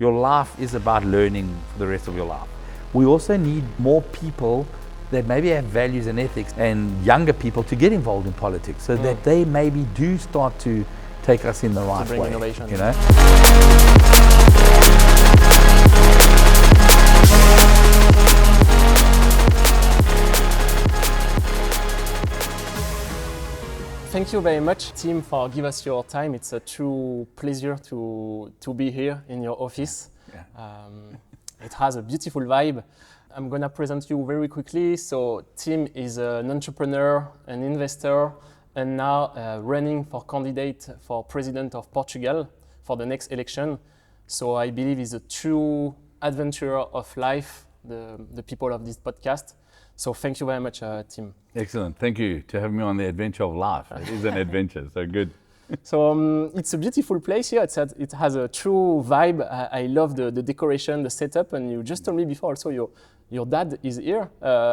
Your life is about learning for the rest of your life. We also need more people that maybe have values and ethics, and younger people to get involved in politics, so that they maybe do start to take us in the right bring way. Innovation. You know? Thank you very much, Tim, for giving us your time. It's a true pleasure to be here in your office. Yeah. It has a beautiful vibe. I'm going to present you very quickly. So Tim is an entrepreneur, an investor, and now running for candidate for President of Portugal for the next election. So I believe he's a true adventurer of life, the people of this podcast. So thank you very much, Tim. Excellent. Thank you to have me on the adventure of life. It is an adventure, so good. So it's a beautiful place here. It has a true vibe. I love the decoration, the setup, and you just told me before also your dad is here.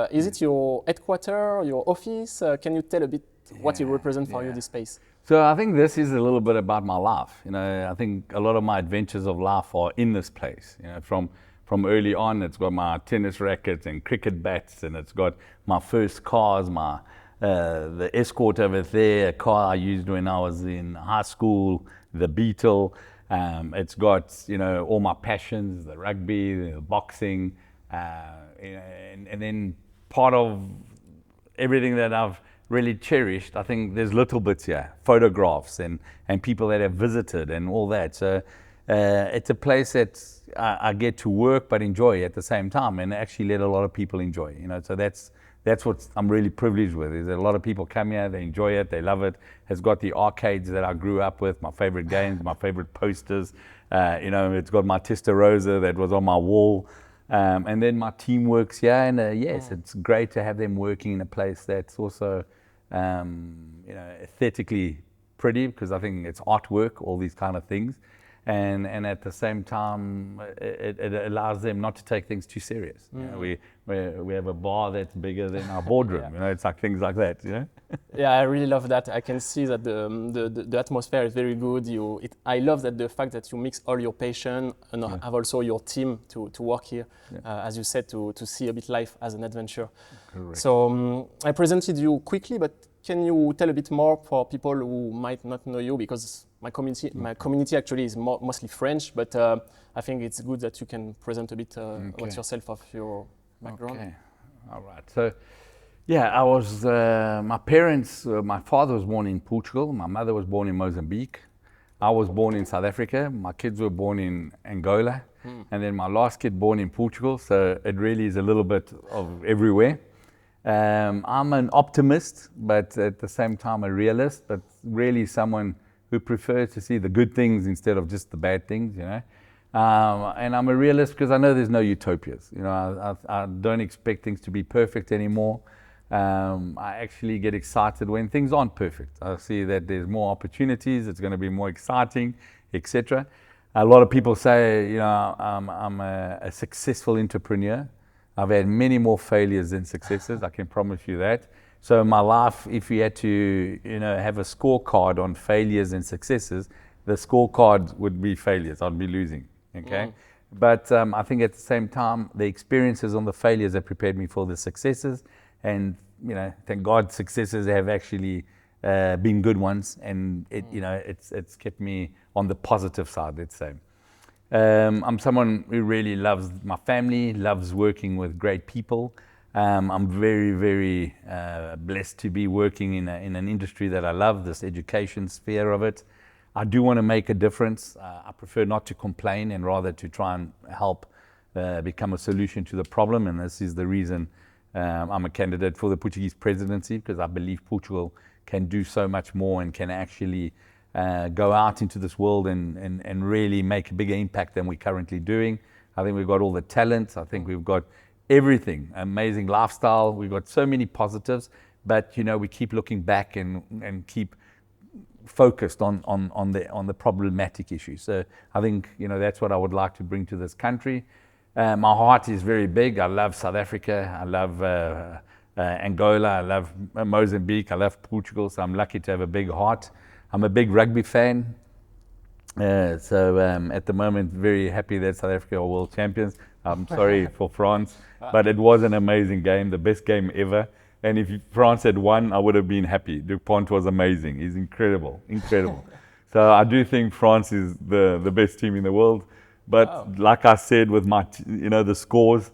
Is it your headquarters, your office? Can you tell a bit what it represents for you, this space? So I think this is a little bit about my life. You know, I think a lot of my adventures of life are in this place. You know, from early on, it's got my tennis rackets and cricket bats, and it's got my first cars, the Escort over there, a car I used when I was in high school, the Beetle. It's got, you know, all my passions, the rugby, the boxing, and then part of everything that I've really cherished, I think there's little bits here, photographs and people that have visited and all that. So it's a place that I get to work but enjoy at the same time, and actually let a lot of people enjoy. You know, so that's what I'm really privileged with. Is that a lot of people come here, they enjoy it, they love it. It's got the arcades that I grew up with, my favorite games, my favorite posters. You know, it's got my Testarossa that was on my wall. And then my team works here, and yes, it's great to have them working in a place that's also, you know, aesthetically pretty, because I think it's artwork, all these kind of things. And at the same time, it allows them not to take things too serious. You know, we have a bar that's bigger than our boardroom. You know, it's like things like that. You know. Yeah, I really love that. I can see that the atmosphere is very good. I love that the fact that you mix all your passion and have also your team to work here, as you said, to see a bit life as an adventure. Correct. So I presented you quickly, but can you tell a bit more for people who might not know you? Because my community actually is mostly French, but I think it's good that you can present a bit about yourself, of your background. Okay, all right. So, yeah, I was, my parents, my father was born in Portugal, my mother was born in Mozambique. I was born in South Africa, my kids were born in Angola, and then my last kid born in Portugal, so it really is a little bit of everywhere. I'm an optimist, but at the same time a realist, but really someone who prefers to see the good things instead of just the bad things, you know. And I'm a realist because I know there's no utopias. You know, I don't expect things to be perfect anymore. I actually get excited when things aren't perfect. I see that there's more opportunities, it's going to be more exciting, etc. A lot of people say, you know, I'm a successful entrepreneur. I've had many more failures than successes, I can promise you that. So in my life, if you had to, you know, have a scorecard on failures and successes, the scorecard would be failures. I'd be losing, okay? But I think at the same time, the experiences on the failures have prepared me for the successes. And, you know, thank God successes have actually been good ones. And, you know, it's kept me on the positive side, let's say. I'm someone who really loves my family, loves working with great people. I'm very, very blessed to be working in an industry that I love, this education sphere of it. I do want to make a difference. I prefer not to complain and rather to try and help become a solution to the problem. And this is the reason I'm a candidate for the Portuguese presidency, because I believe Portugal can do so much more and can actually go out into this world and really make a bigger impact than we're currently doing. I think we've got all the talent. I think we've got everything, amazing lifestyle. We've got so many positives, but you know, we keep looking back and keep focused on the problematic issues. So I think, you know, that's what I would like to bring to this country. My heart is very big. I love South Africa. I love Angola. I love Mozambique. I love Portugal. So I'm lucky to have a big heart. I'm a big rugby fan. At the moment, very happy that South Africa are world champions. I'm sorry for France, but it was an amazing game, the best game ever. And if France had won, I would have been happy. Dupont was amazing. He's incredible, incredible. So I do think France is the best team in the world. But like I said, with my, the scores,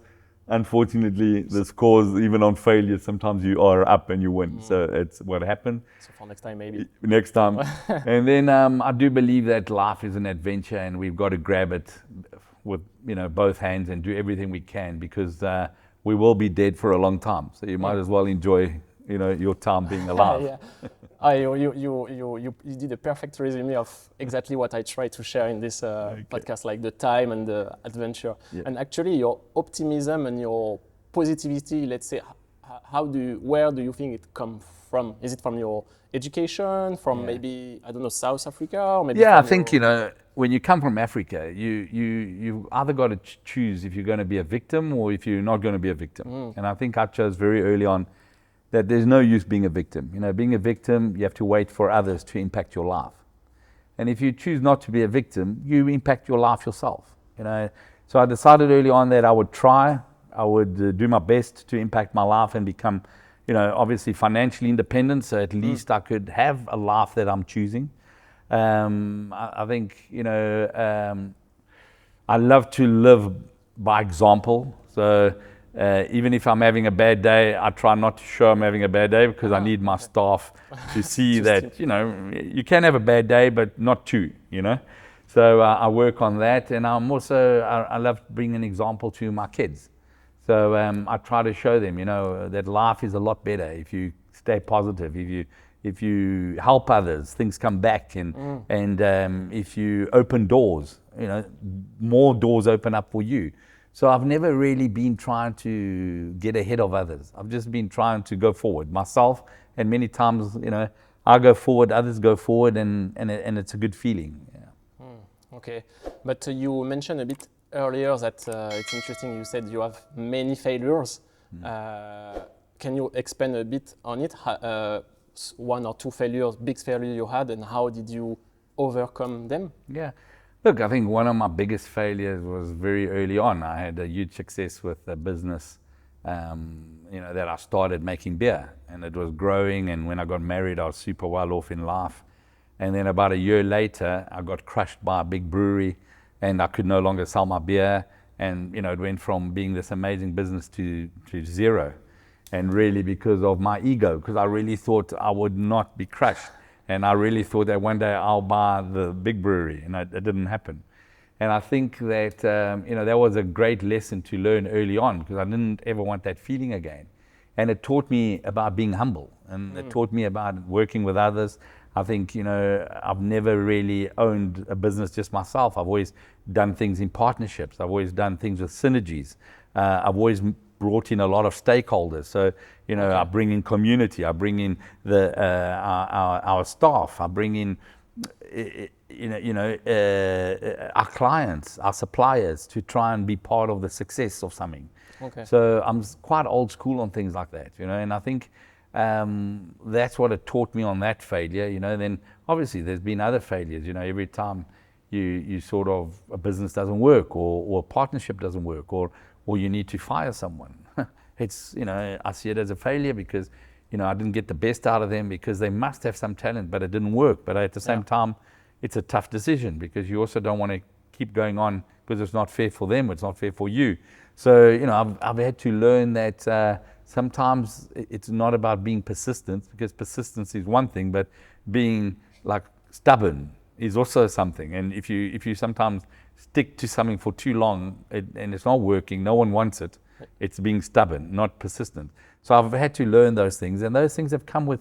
unfortunately, the scores, even on failure, sometimes you are up and you win. So it's what happened. So for next time, maybe. Next time. And then I do believe that life is an adventure and we've got to grab it with, both hands and do everything we can, because we will be dead for a long time. So you might as well enjoy, your time being alive. Yeah. You did a perfect resume of exactly what I try to share in this podcast, like the time and the adventure. Yeah. And actually your optimism and your positivity, let's say, where do you think it comes from? Is it from your education, from maybe, I don't know, South Africa? Or maybe I think, when you come from Africa, you either got to choose if you're going to be a victim or if you're not going to be a victim. And I think I chose very early on that there's no use being a victim. Being a victim, you have to wait for others to impact your life. And if you choose not to be a victim, you impact your life yourself. So I decided early on that I would do my best to impact my life and become, obviously financially independent. So at least I could have a life that I'm choosing. I think, I love to live by example. So even if I'm having a bad day, I try not to show I'm having a bad day, because I need my staff to see that, you can have a bad day, but not two, So I work on that. And I'm also, I love bringing an example to my kids. So I try to show them, that life is a lot better if you stay positive, if you help others, things come back, and if you open doors, more doors open up for you. So I've never really been trying to get ahead of others. I've just been trying to go forward myself, and many times, I go forward, others go forward, and it's a good feeling. Yeah. Okay, but you mentioned a bit earlier that it's interesting. You said you have many failures. Can you expand a bit on it? One or two failures, big failures you had, and how did you overcome them? Yeah. Look, I think one of my biggest failures was very early on. I had a huge success with a business, that I started making beer, and it was growing. And when I got married, I was super well off in life. And then about a year later, I got crushed by a big brewery, and I could no longer sell my beer. And, it went from being this amazing business to zero. And really because of my ego, because I really thought I would not be crushed. And I really thought that one day I'll buy the big brewery, and it didn't happen. And I think that, that was a great lesson to learn early on, because I didn't ever want that feeling again. And it taught me about being humble, and it taught me about working with others. I think, I've never really owned a business just myself. I've always done things in partnerships. I've always done things with synergies. I've always brought in a lot of stakeholders. So, I bring in community, I bring in our staff, I bring in, our clients, our suppliers, to try and be part of the success of something. Okay. So I'm quite old school on things like that, and I think that's what it taught me on that failure. Then obviously there's been other failures. Every time you sort of, a business doesn't work, or a partnership doesn't work, or you need to fire someone. It's, I see it as a failure, because, I didn't get the best out of them, because they must have some talent, but it didn't work. But at the same time, it's a tough decision, because you also don't want to keep going on, because it's not fair for them, it's not fair for you. So, I've had to learn that sometimes it's not about being persistent, because persistence is one thing, but being like stubborn is also something. And if you sometimes stick to something for too long, and it's not working, no one wants it, it's being stubborn, not persistent. So I've had to learn those things, and those things have come with,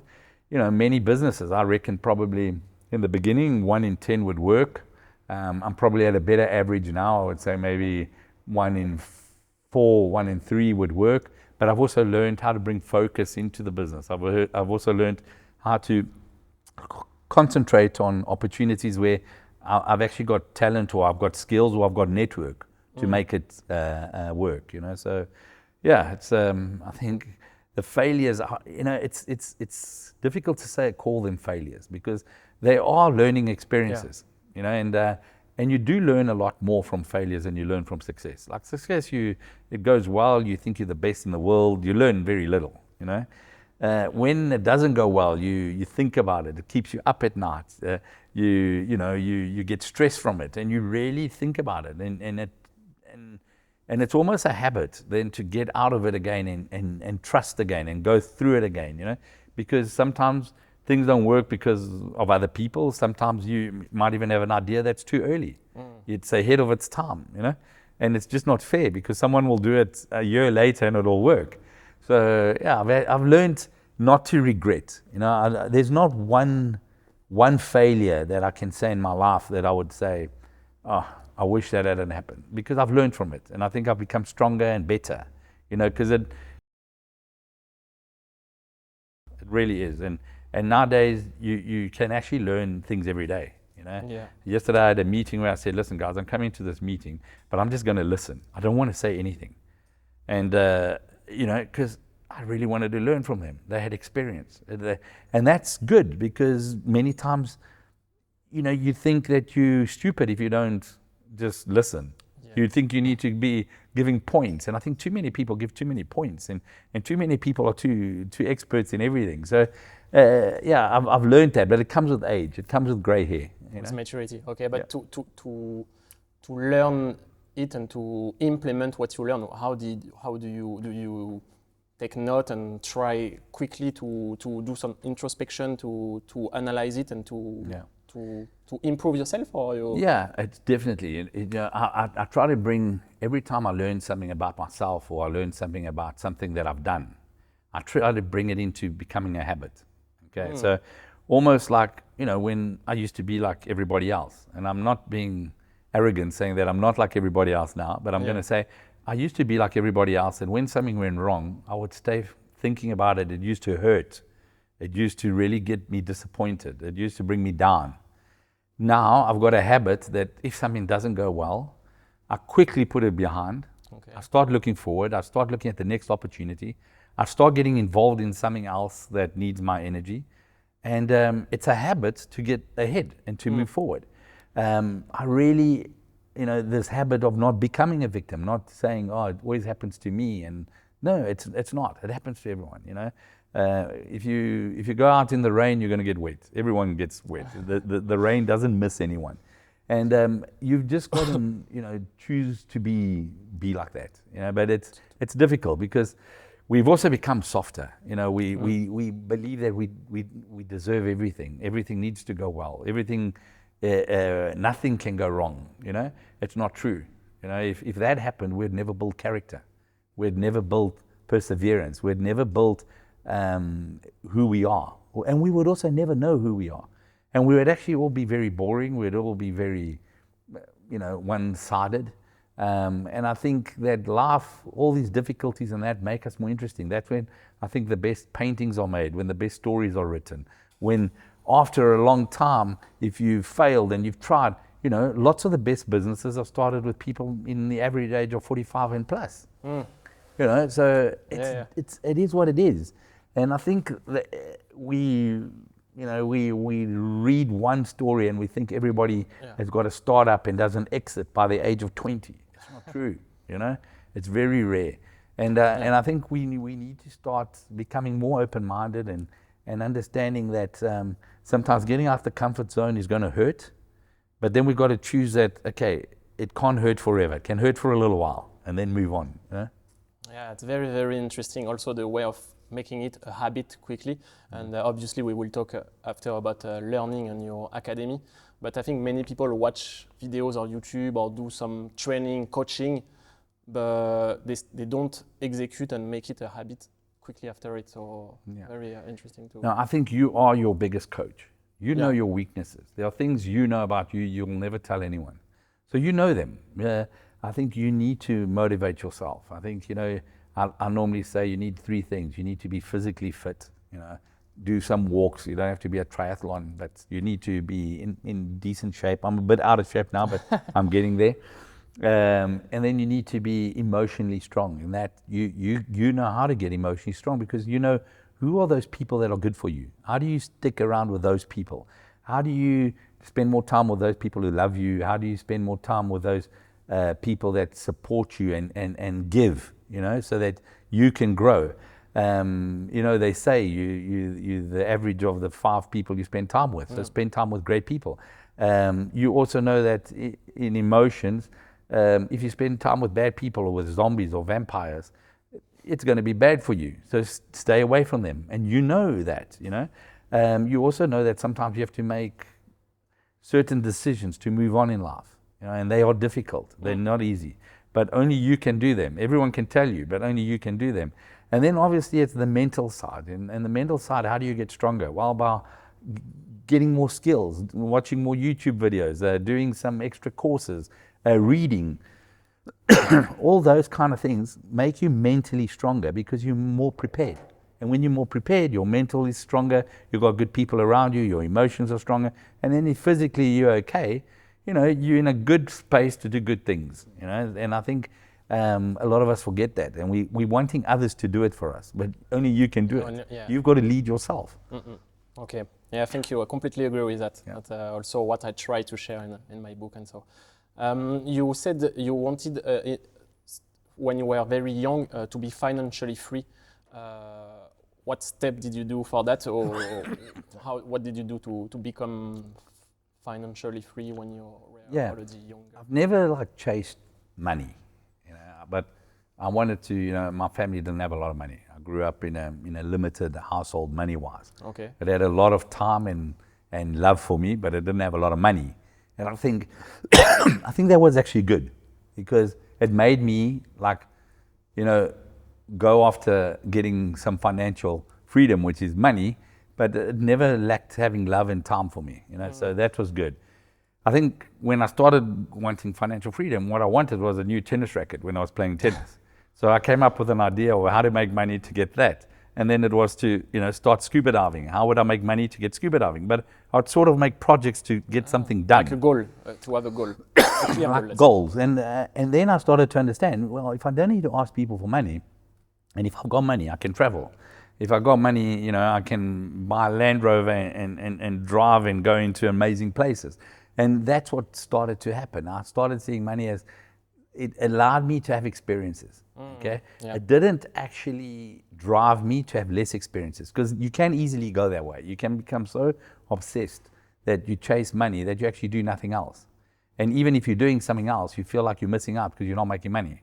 many businesses. I reckon probably in the beginning, 1 in 10 would work. I'm probably at a better average now. I would say maybe 1 in 4, 1 in 3 would work. But I've also learned how to bring focus into the business. I've also learned how to concentrate on opportunities where I've actually got talent, or I've got skills, or I've got network to make it work. So yeah, it's I think the failures are, it's difficult to call them failures, because they are learning experiences. you know, and you do learn a lot more from failures than you learn from success. Like success, it goes well, you think you're the best in the world, you learn very little, you know. When it doesn't go well, you think about it. It keeps you up at night. You get stressed from it, and you really think about it. And it's almost a habit then to get out of it again and trust again and go through it again. You know, because sometimes things don't work because of other people. Sometimes you might even have an idea that's too early. It's ahead of its time. You know, and it's just not fair because someone will do it a year later and it'll work. So yeah, I've learned not to regret. You know, there's not one failure that I can say in my life that I would say, oh, I wish that hadn't happened, because I've learned from it, and I think I've become stronger and better. You know, because it really is, and nowadays you can actually learn things every day. You know, Yesterday I had a meeting where I said, listen guys, I'm coming to this meeting, but I'm just going to listen. I don't want to say anything, and you know, because I really wanted to learn from them. They had experience. And that's good, because many times, you know, you think that you're stupid if you don't just listen. Yeah. You think you need to be giving points. And I think too many people give too many points, and too many people are too experts in everything. So, yeah, I've learned that, but it comes with age. It comes with gray hair. It's maturity. Okay, but to learn it and to implement what you learn, how do you take note and try quickly to do some introspection, to analyze it and to improve yourself? Or yeah, it's definitely. I try to bring, every time I learn something about myself or I learn something about something that I've done, I try to bring it into becoming a habit. Okay, so almost like, you know, when I used to be like everybody else, and I'm not being arrogant saying that I'm not like everybody else now, but I'm going to say I used to be like everybody else, and when something went wrong, I would stay thinking about it. It used to hurt. It used to really get me disappointed. It used to bring me down. Now I've got a habit that if something doesn't go well, I quickly put it behind. Okay. I start looking forward. I start looking at the next opportunity. I start getting involved in something else that needs my energy. And it's a habit to get ahead and to move forward. I really, you know, this habit of not becoming a victim, not saying, oh, it always happens to me. And no, it's not. It happens to everyone, you know. If you go out in the rain, you're going to get wet. Everyone gets wet. The rain doesn't miss anyone. And you've just got to, you know, choose to be like that, you know. But it's difficult because we've also become softer. You know, we believe that we deserve everything. Everything needs to go well. Everything, nothing can go wrong. You know, it's not true. You know, if that happened, we'd never build character. We'd never build perseverance. We'd never build who we are, and we would also never know who we are. And we would actually all be very boring. We'd all be very, you know, one-sided. And I think that life, all these difficulties and that make us more interesting. That's when I think the best paintings are made, when the best stories are written. When after a long time, if you've failed and you've tried, you know, lots of the best businesses are started with people in the average age of 45 and plus. You know, so it is what it is. And I think that we read one story and we think everybody has got a startup and does an exit by the age of 20. It's not true, you know. It's very rare. And I think we need to start becoming more open-minded and understanding that sometimes getting out the comfort zone is going to hurt, but then we've got to choose that, okay, it can't hurt forever. It can hurt for a little while and then move on, you know? Yeah, it's very, very interesting. Also the way of making it a habit quickly. And obviously we will talk after about learning in your academy. But I think many people watch videos on YouTube or do some training, coaching, but they don't execute and make it a habit quickly after it. So very interesting too. No, I think you are your biggest coach. You know your weaknesses. There are things you know about you you'll never tell anyone. So you know them. I think you need to motivate yourself. I think, you know, I normally say you need 3 things. You need to be physically fit, you know, do some walks. You don't have to be a triathlon, but you need to be in decent shape. I'm a bit out of shape now, but I'm getting there. And then you need to be emotionally strong, in that you know how to get emotionally strong, because you know who are those people that are good for you. How do you stick around with those people? How do you spend more time with those people who love you? How do you spend more time with those people that support you and give, so that you can grow? They say you the average of the 5 people you spend time with. So spend time with great people. You also know that in emotions, if you spend time with bad people or with zombies or vampires, it's going to be bad for you. So stay away from them. And you know that, you also know that sometimes you have to make certain decisions to move on in life, and they are difficult. They're not easy, but only you can do them. Everyone can tell you, but only you can do them. And then obviously it's the mental side. And the mental side, how do you get stronger? Well, by getting more skills, watching more YouTube videos, doing some extra courses, reading. All those kind of things make you mentally stronger because you're more prepared. And when you're more prepared, your mental is stronger, you've got good people around you, your emotions are stronger, and then if physically you're okay, you're in a good space to do good things, and I think a lot of us forget that, and we're wanting others to do it for us, but only you can do it. Yeah. You've got to lead yourself. Okay, yeah, thank you. I completely agree with that. Yeah. That's also what I try to share in my book and so. You said you wanted, when you were very young, to be financially free. What step did you do for that, or what did you do to become financially free when you were already younger? I've never chased money, but I wanted to. My family didn't have a lot of money. I grew up in a limited household money-wise. Okay. It had a lot of time and love for me, but it didn't have a lot of money. And I think that was actually good because it made me go after getting some financial freedom, which is money, but it never lacked having love and time for me, so that was good. I think when I started wanting financial freedom, what I wanted was a new tennis racket when I was playing tennis. So I came up with an idea of how to make money to get that. And then it was to, start scuba diving. How would I make money to get scuba diving? But I'd sort of make projects to get something done. Like a goal, to have a goal. A clear goal, like goals. And then I started to understand, well, if I don't need to ask people for money, and if I've got money, I can travel. If I've got money, I can buy a Land Rover and drive and go into amazing places. And that's what started to happen. I started seeing money as it allowed me to have experiences. Okay, yeah. It didn't actually drive me to have less experiences because you can easily go that way. You can become so obsessed that you chase money that you actually do nothing else. And even if you're doing something else, you feel like you're missing out because you're not making money.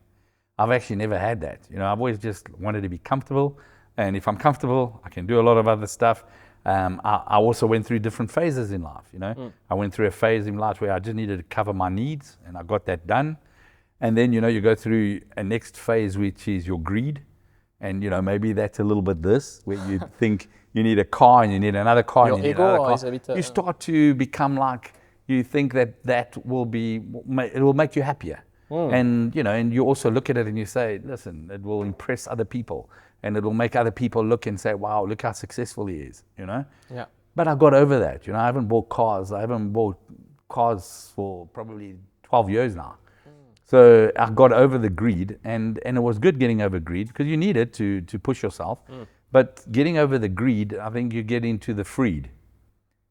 I've actually never had that. I've always just wanted to be comfortable. And if I'm comfortable, I can do a lot of other stuff. I also went through different phases in life. I went through a phase in life where I just needed to cover my needs, and I got that done. And then, you go through a next phase, which is your greed. And, maybe that's a little bit this, where you think you need a car and you need another car. Your and you need ego another car. Is a bit, you start to become like, you think that it will make you happier. And, and you also look at it and you say, listen, it will impress other people. And it will make other people look and say, wow, look how successful he is, Yeah. But I got over that. I haven't bought cars. I haven't bought cars for probably 12 years now. So I got over the greed, and it was good getting over greed because you need it to push yourself. But getting over the greed, I think you get into the freed.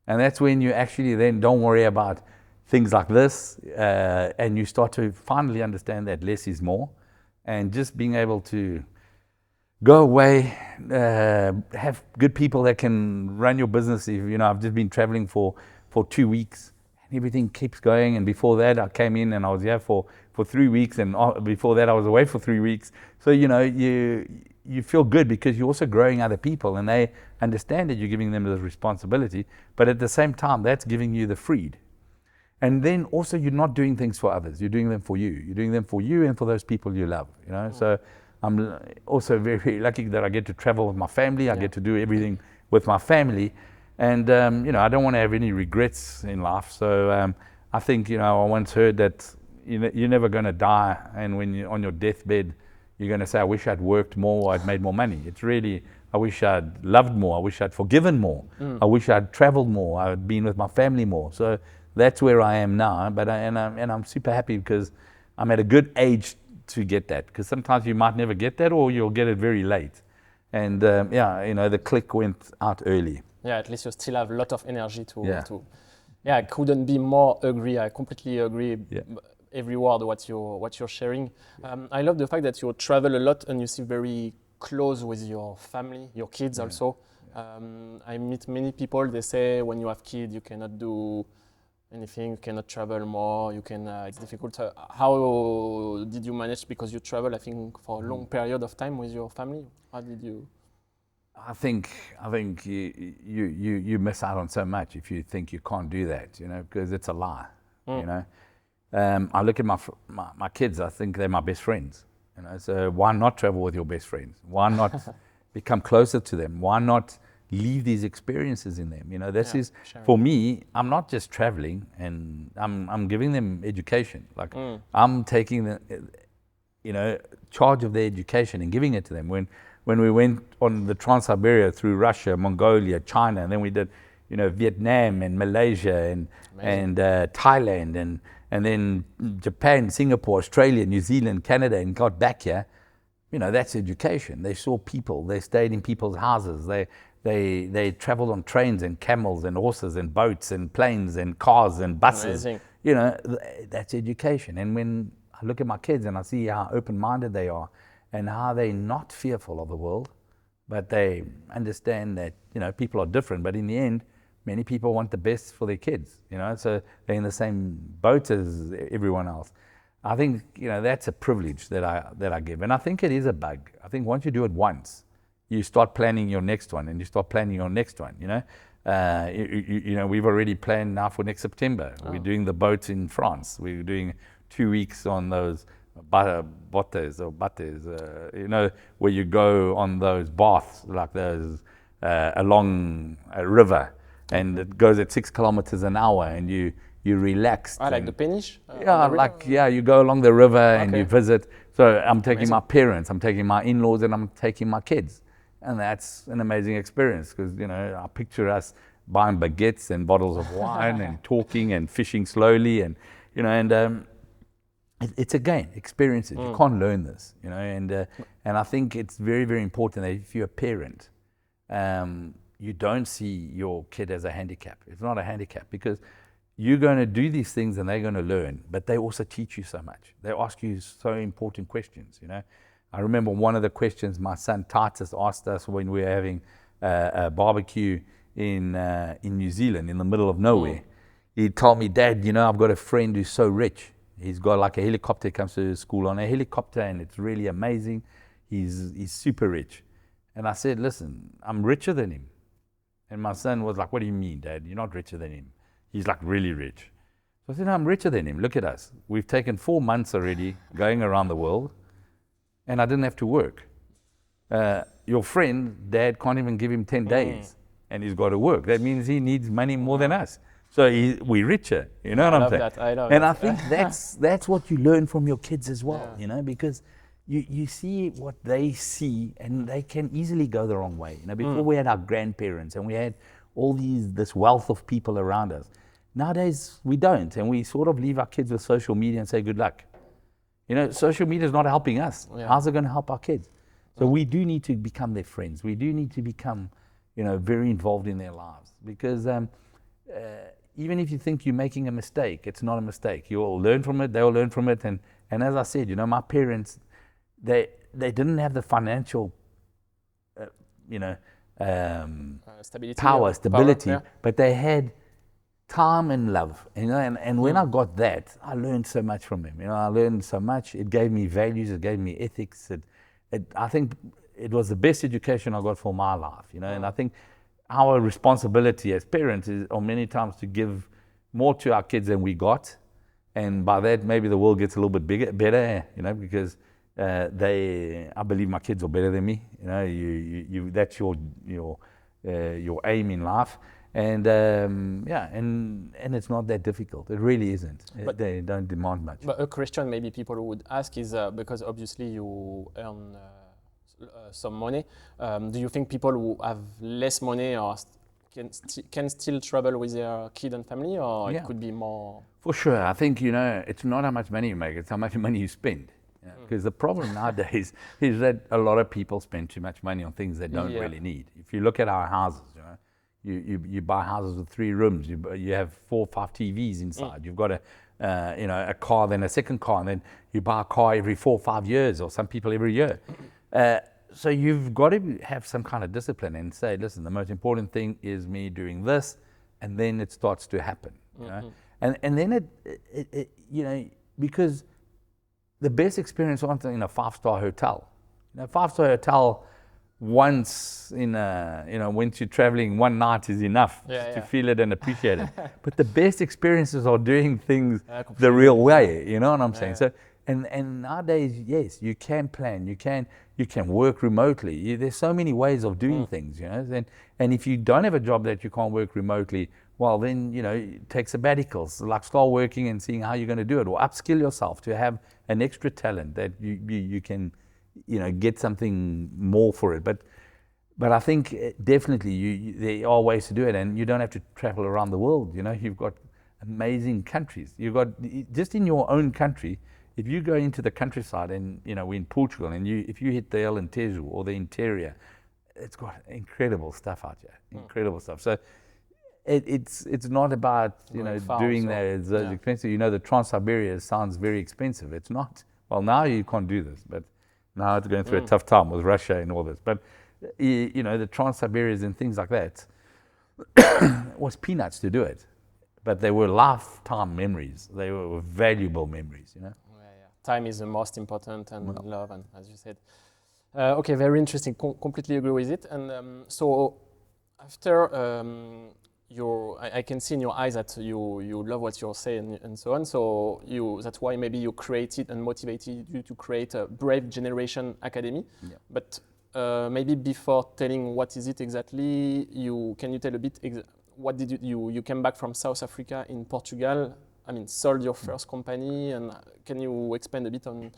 And that's when you actually then don't worry about things like this, and you start to finally understand that less is more, and just being able to go away, have good people that can run your business. I've just been traveling for 2 weeks. Everything keeps going, and before that I came in and I was here for 3 weeks, and before that I was away for 3 weeks. So you feel good because you're also growing other people, and they understand that you're giving them the responsibility, but at the same time that's giving you the freed. And then also you're not doing things for others, you're doing them for you. You're doing them for you and for those people you love. So I'm also very lucky that I get to travel with my family. I get to do everything with my family. And, I don't want to have any regrets in life. So I think, I once heard that you're never going to die. And when you're on your deathbed, you're going to say, I wish I'd worked more or I'd made more money. It's really, I wish I'd loved more. I wish I'd forgiven more. I wish I'd traveled more. I'd been with my family more. So that's where I am now. But I'm super happy because I'm at a good age to get that. Because sometimes you might never get that, or you'll get it very late. And the click went out early. Yeah, at least you still have a lot of energy to Yeah, I couldn't be more agree. I completely agree. Yeah. Every word what you're sharing. I love the fact that you travel a lot and you seem very close with your family, your kids also. I meet many people. They say when you have kids, you cannot do anything. You cannot travel more. You can. It's difficult. How did you manage? Because you travel, I think, for a long period of time with your family. How did you? I think you miss out on so much if you think you can't do that, you know, because it's a lie, you know. I look at my kids, I think they're my best friends, you know, so why not travel with your best friends? Why not become closer to them? Why not leave these experiences in them? You know, this is, for me, I'm not just traveling and I'm giving them education. Like I'm taking the, you know, charge of their education and giving it to them. When we went on the Trans-Siberia through Russia, Mongolia, China, and then we did, you know, Vietnam and Malaysia and Thailand and then Japan, Singapore, Australia, New Zealand, Canada, and got back here, you know, that's education. They saw people, they stayed in people's houses, they traveled on trains and camels and horses and boats and planes and cars and buses. Amazing. You know, that's education. And when I look at my kids and I see how open-minded they are and how they're not fearful of the world, but they understand that, you know, people are different, but in the end, many people want the best for their kids, you know, so they're in the same boat as everyone else. I think, you know, that's a privilege that I give. And I think it is a bug. I think once you do it once, you start planning your next one and you start planning your next one, you know. You know, we've already planned now for next September. We're doing the boats in France. We're doing 2 weeks on those bottes, you know, where you go on those baths, like those along a river, and it goes at 6 kilometers an hour, and you relax. Like the Péniche? You go along the river and you visit. So I'm taking my parents, I'm taking my in-laws, and I'm taking my kids, and that's an amazing experience because, you know, I picture us buying baguettes and bottles of wine and talking and fishing slowly, and you know, and it's again experiences. You can't learn this, you know, and I think it's very, very important that if you're a parent, you don't see your kid as a handicap. It's not a handicap because you're going to do these things and they're going to learn, but they also teach you so much. They ask you so important questions, you know. I remember one of the questions my son Titus asked us when we were having a barbecue in New Zealand in the middle of nowhere. He told me, "Dad, you know, I've got a friend who's so rich. He's got like a helicopter, he comes to school on a helicopter and it's really amazing. He's super rich." And I said, "Listen, I'm richer than him." And my son was like, "What do you mean, Dad? You're not richer than him. He's like really rich." So I said, "No, I'm richer than him. Look at us. We've taken 4 months already going around the world and I didn't have to work. Your friend, Dad, can't even give him 10 days and he's got to work. That means he needs money more than us. So we're richer." You know what I'm saying? I love and that. I think that's what you learn from your kids as well, you know, because you see what they see and they can easily go the wrong way. You know, before we had our grandparents and we had all this wealth of people around us. Nowadays we don't, and we sort of leave our kids with social media and say good luck. You know, social media is not helping us. How's it going to help our kids? So we do need to become their friends. We do need to become, you know, very involved in their lives because even if you think you're making a mistake, it's not a mistake. You'll learn from it, they'll learn from it. And as I said, you know, my parents, they didn't have the financial, stability, but they had time and love, you know, and when I got that, I learned so much from them. You know, I learned so much. It gave me values, it gave me ethics. I think it was the best education I got for my life, you know, and I think our responsibility as parents is many times to give more to our kids than we got. And by that, maybe the world gets a little bit better, you know, because I believe my kids are better than me. You know, that's your aim in life. And and it's not that difficult. It really isn't. But they don't demand much. But a question maybe people would ask is because obviously you earn some money. Do you think people who have less money or can still travel with their kid and family, or it could be more? For sure. I think, you know, it's not how much money you make, it's how much money you spend. Because the problem nowadays is that a lot of people spend too much money on things they don't really need. If you look at our houses, you know, You buy houses with 3 rooms. You have 4 or 5 TVs inside. You've got a car, then a second car, and then you buy a car every 4 or 5 years, or some people every year. So you've got to have some kind of discipline and say, listen, the most important thing is me doing this, and then it starts to happen. You know? And then it because the best experience wasn't in a 5-star hotel. 5-star hotel once in when you're traveling one night is enough to feel it and appreciate it. But the best experiences are doing things the real way. You know what I'm saying? So and nowadays, yes, you can plan. You can work remotely. There's so many ways of doing things. You know, and if you don't have a job that you can't work remotely, well, then, take sabbaticals, like start working and seeing how you're going to do it, or upskill yourself to have an extra talent that you can, get something more for it. But I think definitely there are ways to do it, and you don't have to travel around the world. You've got amazing countries. You've got, just in your own country, if you go into the countryside and, we're in Portugal, and if you hit the Alentejo or the interior, it's got incredible stuff out here, incredible stuff. So it's not about doing that. It's expensive. The Trans-Siberia sounds very expensive. It's not. Well, now you can't do this, but now it's going through a tough time with Russia and all this. But the Trans-Siberias and things like that was peanuts to do it, but they were lifetime memories. They were valuable memories. Time is the most important, and love, and as you said. Okay, very interesting. Completely agree with it. And so after. I can see in your eyes that you love what you're saying and so on. So that's why maybe you created and motivated you to create a Brave Generation Academy. Yeah. But maybe before telling what is it exactly, can you tell a bit? What did you came back from South Africa in Portugal? I mean, sold your first company, and can you expand a bit on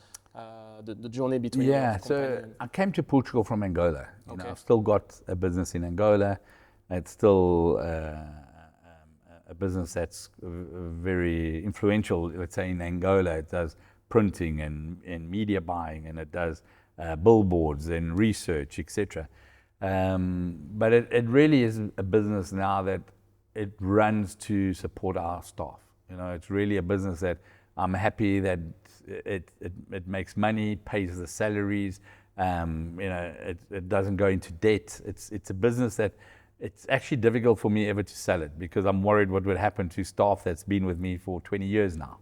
the journey between? Yeah. So I came to Portugal from Angola. I've still got a business in Angola. It's still a business that's very influential, let's say, in Angola. It does printing and media buying, and it does billboards and research, etc. But it really is a business now that it runs to support our staff. It's really a business that I'm happy that it makes money, pays the salaries. It doesn't go into debt. It's a business that it's actually difficult for me ever to sell it, because I'm worried what would happen to staff that's been with me for 20 years now,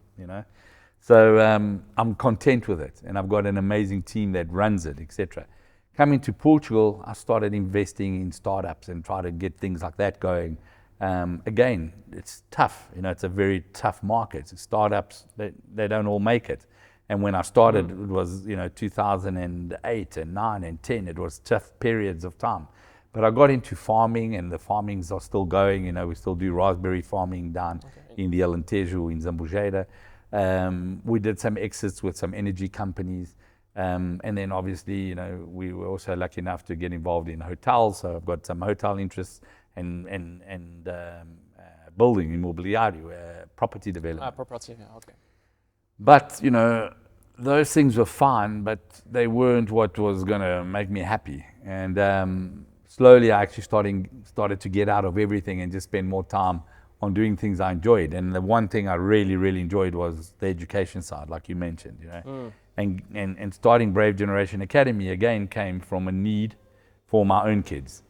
So I'm content with it, and I've got an amazing team that runs it, etc. Coming to Portugal, I started investing in startups and try to get things like that going. Again, it's tough. It's a very tough market. Startups, they don't all make it. And when I started, it was 2008 and 9 and 10. It was tough periods of time. But I got into farming, and the farmings are still going. We still do raspberry farming down in the Alentejo, in Zambujeira. We did some exits with some energy companies. And then obviously, we were also lucky enough to get involved in hotels. So I've got some hotel interests and building, immobiliario, property development. Property, okay. But, those things were fine, but they weren't what was going to make me happy. And slowly I actually started to get out of everything and just spend more time on doing things I enjoyed. And the one thing I really, really enjoyed was the education side, like you mentioned, And starting Brave Generation Academy again came from a need for my own kids.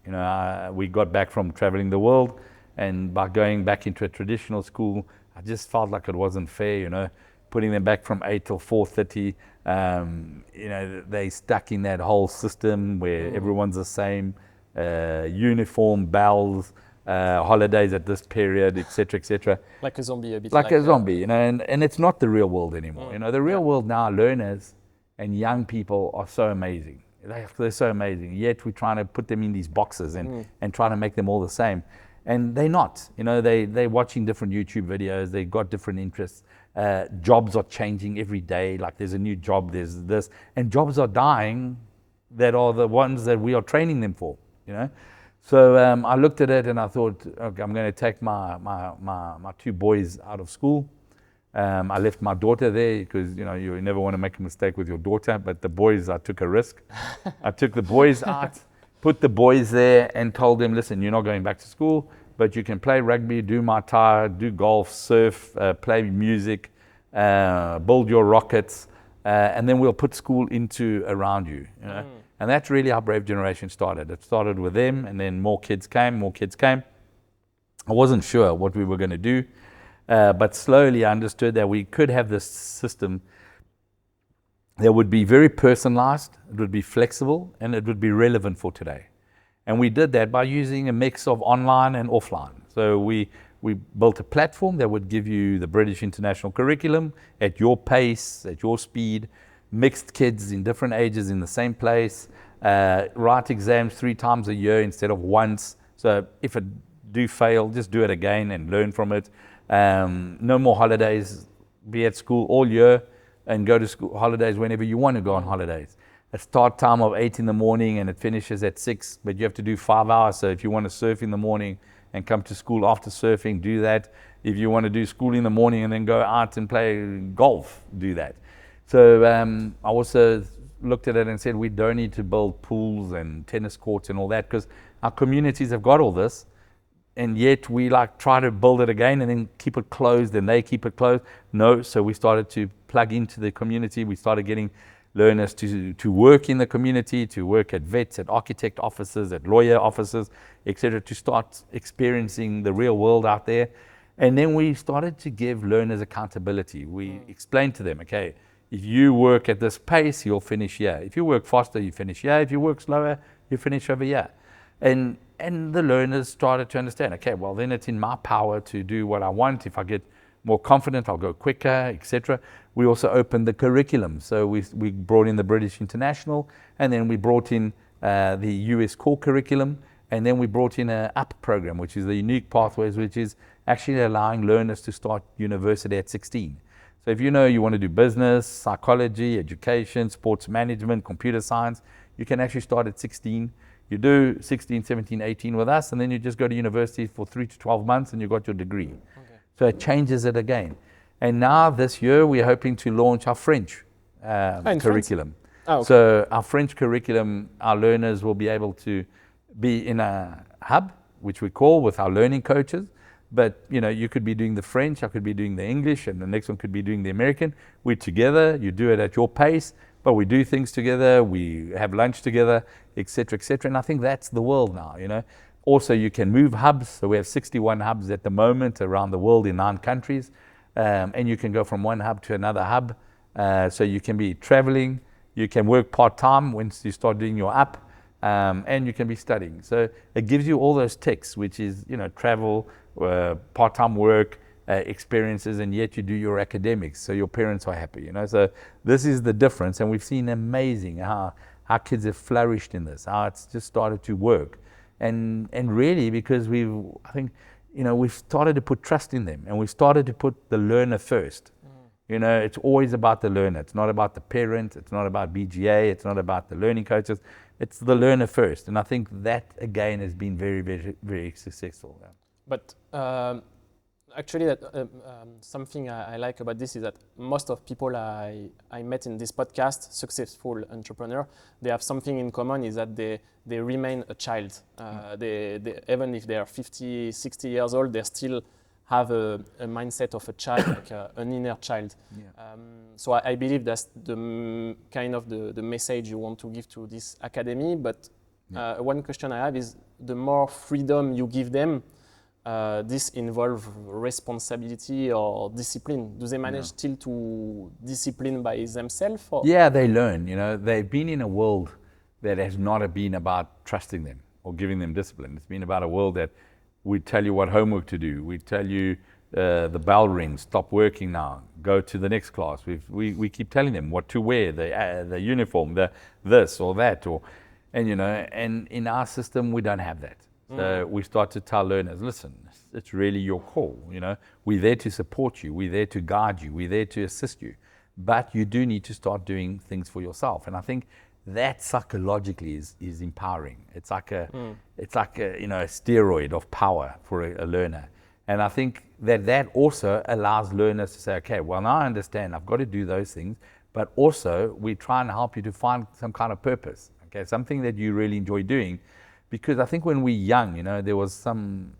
We got back from traveling the world, and by going back into a traditional school, I just felt like it wasn't fair, putting them back from 8 till 4:30. They stuck in that whole system where everyone's the same, uniform, bells, holidays at this period, etc., etc. Like a zombie, a bit. Like a zombie, and it's not the real world anymore. The real world now, learners and young people are so amazing. They're so amazing. Yet we're trying to put them in these boxes and trying to make them all the same. And they're not. They're watching different YouTube videos. They've got different interests. Jobs are changing every day. Like there's a new job, there's this. And jobs are dying that are the ones that we are training them for, So I looked at it and I thought, okay, I'm going to take my 2 boys out of school. I left my daughter there because, you never want to make a mistake with your daughter. But the boys, I took a risk. I took the boys out put the boys there and told them, listen, you're not going back to school, but you can play rugby, do Muay Thai, do golf, surf, play music, build your rockets, and then we'll put school into around you. You know? And that's really how Brave Generation started. It started with them, and then more kids came. I wasn't sure what we were going to do, but slowly I understood that we could have this system that would be very personalized, it would be flexible, and it would be relevant for today. And we did that by using a mix of online and offline. So we built a platform that would give you the British International Curriculum at your pace, at your speed, mixed kids in different ages in the same place, write exams 3 times a year instead of once. So if it do fail, just do it again and learn from it. No more holidays, be at school all year and go to school holidays whenever you want to go on holidays. A start time of 8 in the morning and it finishes at 6, but you have to do 5 hours. So if you want to surf in the morning and come to school after surfing, do that. If you want to do school in the morning and then go out and play golf, do that. So I also looked at it and said, we don't need to build pools and tennis courts and all that because our communities have got all this. And yet we like try to build it again and then keep it closed and they keep it closed. No, so we started to plug into the community. We started getting learners to work in the community, to work at vets, at architect offices, at lawyer offices, etc., to start experiencing the real world out there. And then we started to give learners accountability. We explained to them, okay, if you work at this pace, you'll finish here. If you work faster, you finish here. If you work slower, you finish over here. And the learners started to understand, okay, well, then it's in my power to do what I want. If I get more confident, I'll go quicker, etc. We also opened the curriculum. So we brought in the British International, and then we brought in the US core curriculum, and then we brought in an app program, which is the Unique Pathways, which is actually allowing learners to start university at 16. So if you know you want to do business, psychology, education, sports management, computer science, you can actually start at 16. You do 16, 17, 18 with us, and then you just go to university for 3 to 12 months and you got your degree. Okay. So it changes it again. And now this year we're hoping to launch our French curriculum. Oh, okay. So our French curriculum, our learners will be able to be in a hub, which we call with our learning coaches. But you know, you could be doing the French, I could be doing the English, and the next one could be doing the American. We're together, you do it at your pace, but we do things together, we have lunch together, etc., etc. And I think that's the world now, you know. Also, you can move hubs. So we have 61 hubs at the moment around the world in 9 countries. And you can go from one hub to another hub. So you can be traveling, you can work part-time once you start doing your app, and you can be studying. So it gives you all those ticks, which is, you know, travel, part-time work, experiences, and yet you do your academics, so your parents are happy, you know. So this is the difference, and we've seen amazing how kids have flourished in this, how it's just started to work, and really because I think, you know, we've started to put trust in them, and we've started to put the learner first. You know, it's always about the learner. It's not about the parent. It's not about BGA. It's not about the learning coaches. It's the learner first, and I think that again has been very, very, very successful. Yeah. But actually, something I like about this is that most of people I met in this podcast, successful entrepreneur, they have something in common, is that they remain a child. They even if they are 50, 60 years old, they still have a mindset of a child, like an inner child. Yeah. So I believe that's the kind of the message you want to give to this academy. But one question I have is, the more freedom you give them, this involve responsibility or discipline? Do they manage still to discipline by themselves? Or? Yeah, they learn. You know, they've been in a world that has not been about trusting them or giving them discipline. It's been about a world that we tell you what homework to do. We tell you the bell rings, stop working now, go to the next class. We keep telling them what to wear, the uniform, this or that, and you know, and in our system we don't have that. So we start to tell learners, listen, it's really your call. You know, we're there to support you, we're there to guide you, we're there to assist you, but you do need to start doing things for yourself. And I think that psychologically is empowering. It's like a you know, a steroid of power for a learner. And I think that also allows learners to say, okay, well, now I understand I've got to do those things, but also we try and help you to find some kind of purpose. okay, something that you really enjoy doing. Because I think when we're young, you know, there was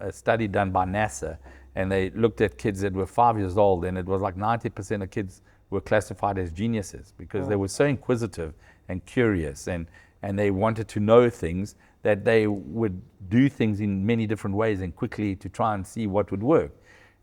a study done by NASA, and they looked at kids that were 5 years old, and it was like 90% of kids were classified as geniuses because they were so inquisitive and curious, and they wanted to know things, that they would do things in many different ways and quickly to try and see what would work.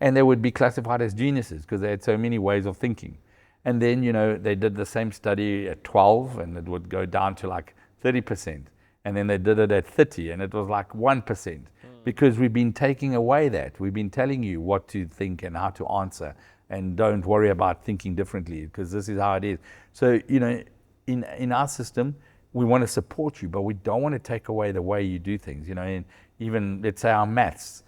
And they would be classified as geniuses because they had so many ways of thinking. And then, you know, they did the same study at 12, and it would go down to like 30%. And then they did it at 30, and it was like 1%. Because we've been taking away that. We've been telling you what to think and how to answer, and don't worry about thinking differently, because this is how it is. So, you know, in our system, we want to support you, but we don't want to take away the way you do things. You know, and even, let's say, our maths,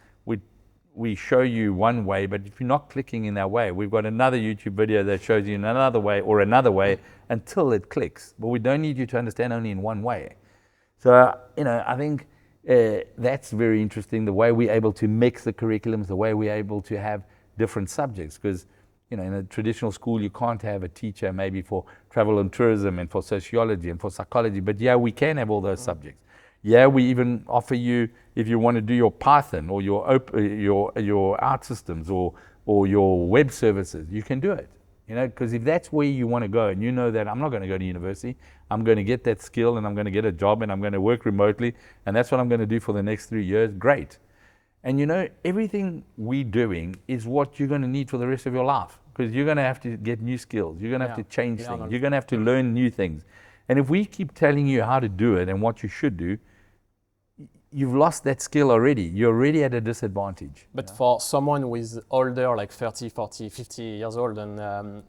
we show you one way, but if you're not clicking in that way, we've got another YouTube video that shows you in another way or another way until it clicks. But we don't need you to understand only in one way. So, you know, I think that's very interesting, the way we're able to mix the curriculums, the way we're able to have different subjects. Because, you know, in a traditional school, you can't have a teacher maybe for travel and tourism and for sociology and for psychology. But yeah, we can have all those subjects. Yeah, we even offer you, if you want to do your Python or your art systems or your web services, you can do it. You know, because if that's where you want to go, and you know that I'm not going to go to university, I'm going to get that skill, and I'm going to get a job, and I'm going to work remotely, and that's what I'm going to do for the next 3 years, great. And you know, everything we're doing is what you're going to need for the rest of your life, because you're going to have to get new skills, you're going to have to change things, you're going to have to learn new things. And if we keep telling you how to do it and what you should do, you've lost that skill already. You're already at a disadvantage. But for someone who is older, like 30, 40, 50 years old, and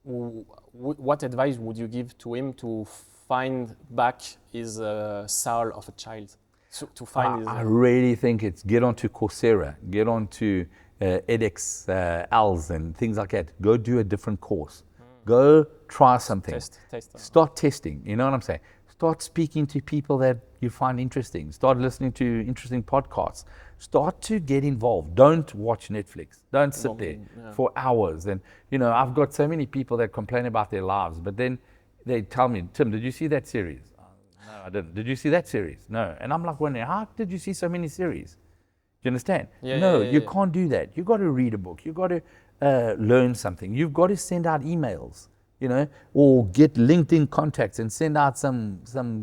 what advice would you give to him to find back his soul of a child? So to find I really think it's get onto Coursera, get onto edX, ALS and things like that. Go do a different course. Go try something. Start testing, you know what I'm saying? Start speaking to people that you find interesting. Start listening to interesting podcasts. Start to get involved. Don't watch Netflix. Don't sit there for hours. And, you know, I've got so many people that complain about their lives, but then they tell me, Tim, did you see that series? No, I didn't. Did you see that series? No. And I'm like wondering, how did you see so many series? Do you understand? You can't do that. You've got to read a book. You've got to learn something. You've got to send out emails. You know, or get LinkedIn contacts and send out some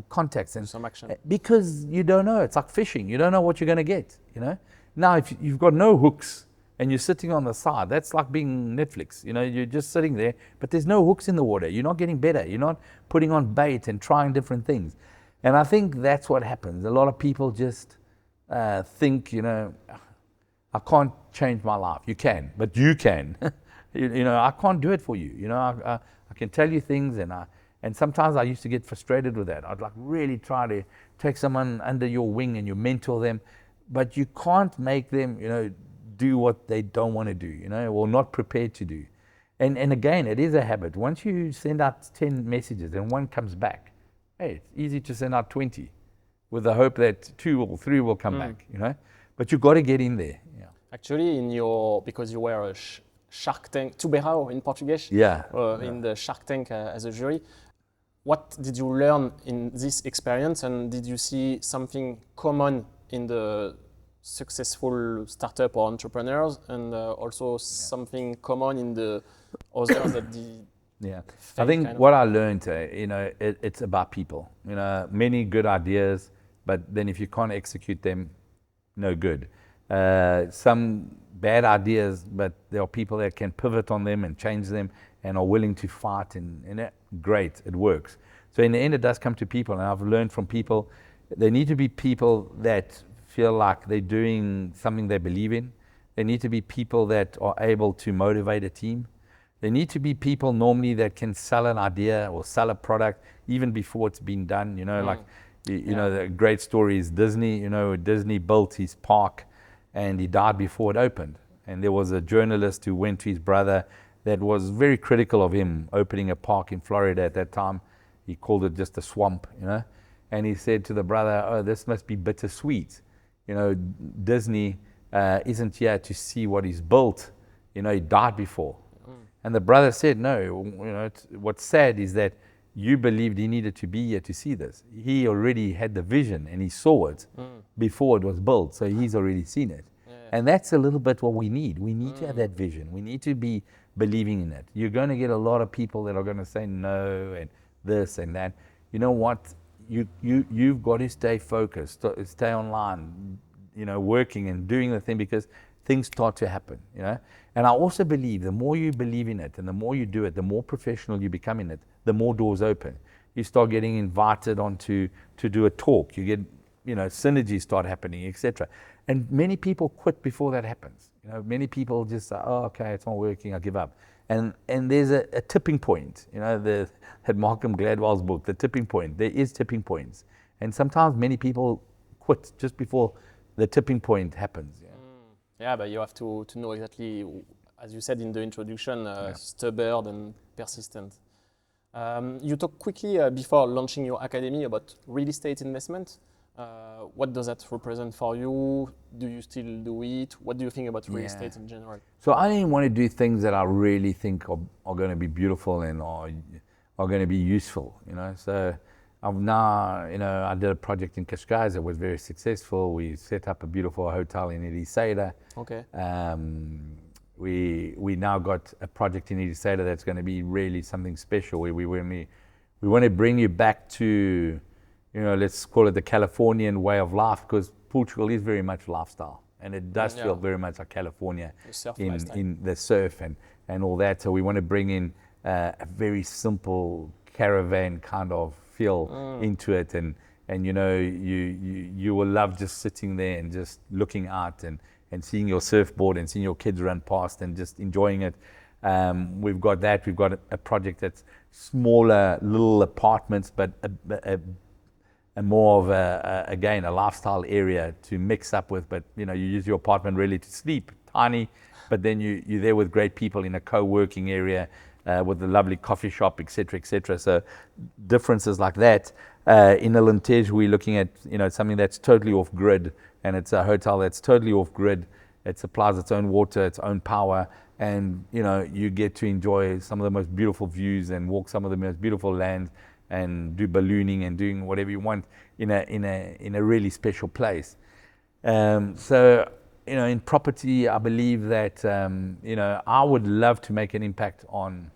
contacts and some action. Because you don't know. It's like fishing. You don't know what you're going to get. You know. Now, if you've got no hooks and you're sitting on the side, that's like being Netflix. You know, you're just sitting there, but there's no hooks in the water. You're not getting better. You're not putting on bait and trying different things. And I think that's what happens. A lot of people just think, you know, I can't change my life. You can, but you can. You know, I can't do it for you. You know, I can tell you things, and sometimes I used to get frustrated with that. I'd like really try to take someone under your wing and you mentor them, but you can't make them, you know, do what they don't want to do, you know, or not prepared to do. And again, it is a habit. Once you send out 10 messages and one comes back, hey, it's easy to send out 20 with the hope that 2 or 3 will come back, you know. But you've got to get in there. Yeah. Actually, because you were a Shark Tank, Tuberão in Portuguese, in the Shark Tank as a jury. What did you learn in this experience, and did you see something common in the successful startup or entrepreneurs, and also something common in the others that did? Yeah, I think what I learned, you know, it's about people. You know, many good ideas, but then if you can't execute them, no good. Some bad ideas, but there are people that can pivot on them and change them and are willing to fight, and great, it works. So in the end, it does come to people, and I've learned from people, they need to be people that feel like they're doing something they believe in. They need to be people that are able to motivate a team. They need to be people normally that can sell an idea or sell a product even before it's been done. You know, like, you know, the great story is Disney. You know, Disney built his park and he died before it opened. And there was a journalist who went to his brother that was very critical of him opening a park in Florida at that time. He called it just a swamp, you know. And he said to the brother, oh, this must be bittersweet. You know, Disney isn't here to see what he's built. You know, he died before. And the brother said, no, you know, what's sad is that you believed he needed to be here to see this. He already had the vision and he saw it before it was built, so he's already seen it. And that's a little bit what we need. We need to have that vision. We need to be believing in it. You're going to get a lot of people that are going to say no and this and that. You know what? You've got to stay focused, stay online, working and doing the thing, because things start to happen, And I also believe the more you believe in it and the more you do it, the more professional you become in it, the more doors open. You start getting invited on to do a talk. You get, synergies start happening, etc. And many people quit before that happens. Many people just say, oh, okay, it's not working, I'll give up. And there's a tipping point, that Malcolm Gladwell's book, The Tipping Point. There is tipping points. And sometimes many people quit just before the tipping point happens. Yeah, but you have to know exactly, as you said in the introduction, stubborn and persistent. You talked quickly before launching your academy about real estate investment. What does that represent for you? Do you still do it? What do you think about real estate in general? So I didn't want to do things that I really think are going to be beautiful and are going to be useful, So I've now, I did a project in Cascais that was very successful. We set up a beautiful hotel in Ericeira. Okay. We now got a project in Ericeira that's going to be really something special, where we want to bring you back to, let's call it the Californian way of life, because Portugal is very much lifestyle, and it does feel very much like California in the surf and all that. So we want to bring in a very simple caravan kind of feel into it, and you will love just sitting there and just looking out and seeing your surfboard and seeing your kids run past and just enjoying it. We've got that. We've got a project that's smaller, little apartments, but a more of a lifestyle area to mix up with. But you use your apartment really to sleep, tiny, but then you're there with great people in a co-working area with a lovely coffee shop, etc., etc. So differences like that. In Alentejo, we're looking at something that's totally off grid, and it's a hotel that's totally off grid. It supplies its own water, its own power, and you get to enjoy some of the most beautiful views and walk some of the most beautiful lands and do ballooning and doing whatever you want in a really special place. So in property, I believe that I would love to make an impact on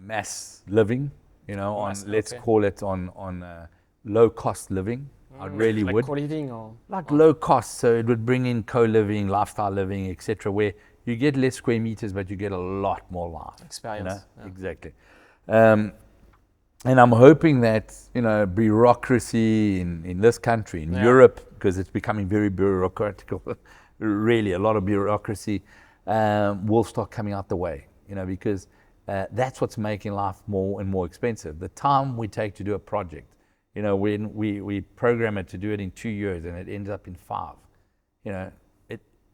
mass living. Let's call it on low cost living. I really would. Co-living or low cost, so it would bring in co-living, lifestyle living, etc., where you get less square meters, but you get a lot more life. Experience. Exactly. And I'm hoping that bureaucracy in this country, in Europe, because it's becoming very bureaucratic, really a lot of bureaucracy, will start coming out the way. Because that's what's making life more and more expensive. The time we take to do a project, when we program it to do it in 2 years and it ends up in 5,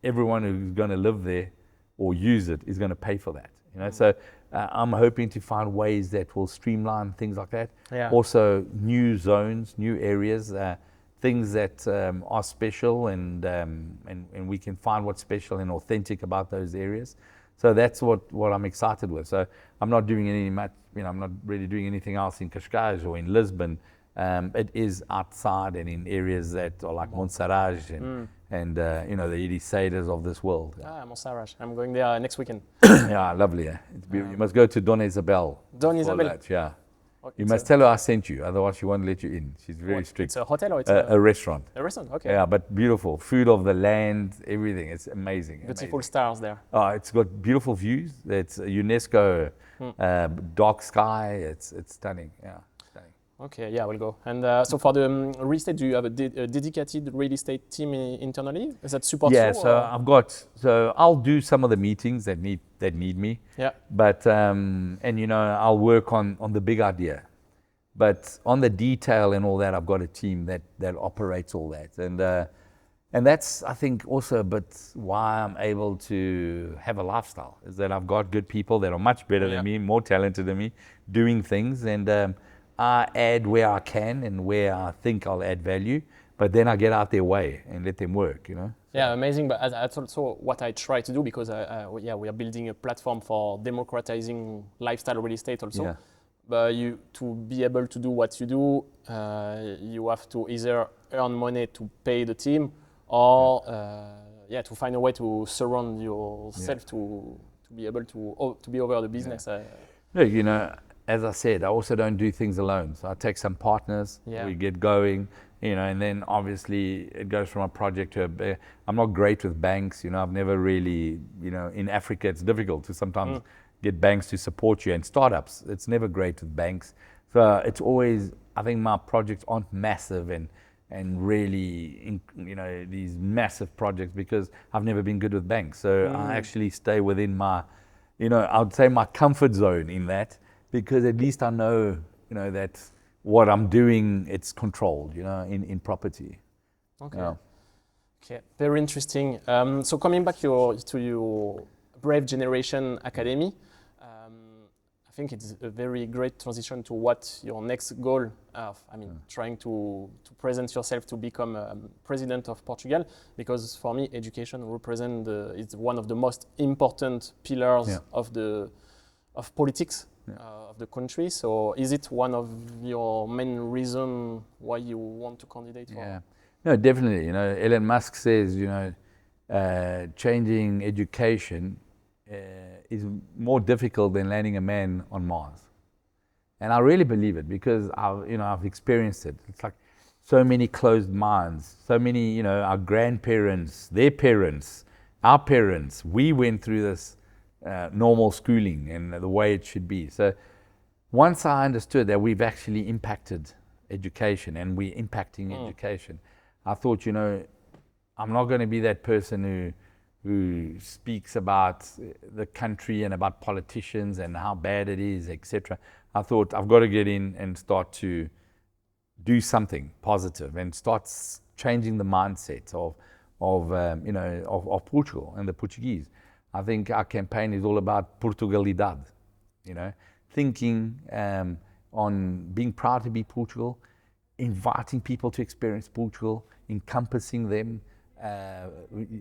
everyone who's going to live there or use it is going to pay for that. So I'm hoping to find ways that will streamline things like that. Also, new zones, new areas, things that are special, and we can find what's special and authentic about those areas. So that's what I'm excited with. So I'm not doing I'm not really doing anything else in Cascais or in Lisbon. It is outside and in areas that are like Monserrate and the Ericeiras of this world. Monserrate. I'm going there next weekend. Yeah, lovely. It's beautiful. You must go to Dona Isabel. Dona Isabel. That, yeah. Okay, you must tell her I sent you, otherwise she won't let you in. She's very strict. It's a hotel or it's a restaurant? A restaurant, okay. Yeah, but beautiful. Food of the land, everything. It's amazing. Beautiful stars there. It's got beautiful views. It's UNESCO dark sky. It's stunning. Yeah. Okay, yeah, we'll go. And so for the real estate, do you have a dedicated real estate team internally? Is that support you? Yeah, so I'll do some of the meetings that need me. Yeah. But I'll work on the big idea. But on the detail and all that, I've got a team that operates all that. And that's, I think, also a bit why I'm able to have a lifestyle, is that I've got good people that are much better than me, more talented than me, doing things, and I add where I can and where I think I'll add value, but then I get out their way and let them work, you know. Yeah, amazing. But that's also what I try to do, because we are building a platform for democratizing lifestyle real estate also. Yeah. But to be able to do what you do, you have to either earn money to pay the team, or to find a way to surround yourself to be able to be over the business. Look, you know, as I said, I also don't do things alone. So I take some partners, we get going, you know, and then obviously it goes from a project to I'm not great with banks, you know, I've never really, you know, in Africa it's difficult to sometimes get banks to support you, and startups, it's never great with banks. So it's always, I think my projects aren't massive and really, you know, these massive projects, because I've never been good with banks. So I actually stay within my, you know, I would say my comfort zone in that, because at least I know, you know, that what I'm doing, it's controlled, you know, in property. Okay. Yeah. Okay, very interesting. So coming back to your Brave Generation Academy, I think it's a very great transition to what your next goal of, I mean, trying to present yourself to become President of Portugal, because for me, education is one of the most important pillars of politics of the country. So is it one of your main reasons why you want to candidate for? Yeah, no, definitely. You know, Elon Musk says, you know, changing education is more difficult than landing a man on Mars. And I really believe it, because I've experienced it. It's like so many closed minds, so many, you know, our grandparents, their parents, our parents, we went through this normal schooling and the way it should be. So once I understood that we've actually impacted education and we're impacting education, I thought, you know, I'm not going to be that person who speaks about the country and about politicians and how bad it is, etc. I thought I've got to get in and start to do something positive and start changing the mindset of Portugal and the Portuguese. I think our campaign is all about Portugalidade, you know, thinking on being proud to be Portugal, inviting people to experience Portugal, encompassing them,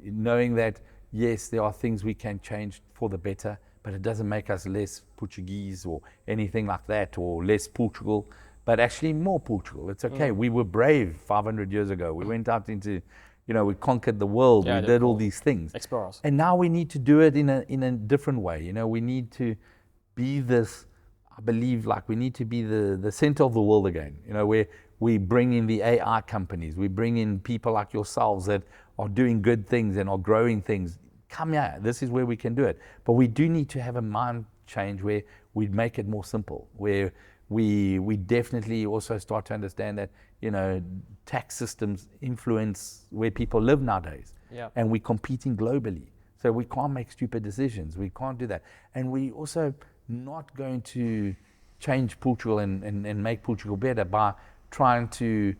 knowing that yes, there are things we can change for the better, but it doesn't make us less Portuguese or anything like that, or less Portugal, but actually more Portugal. It's okay. We were brave 500 years ago. We went out into, you know, we conquered the world. We did all these things. Explorers. And now we need to do it in a different way. You know, we need to be this, I believe, like we need to be the center of the world again. You know, where we bring in the AI companies, we bring in people like yourselves that are doing good things and are growing things. Come here, this is where we can do it. But we do need to have a mind change where we make it more simple, where we definitely also start to understand that, you know, tax systems influence where people live nowadays. Yeah. And we're competing globally. So we can't make stupid decisions. We can't do that. And we also not going to change Portugal and make Portugal better by trying to,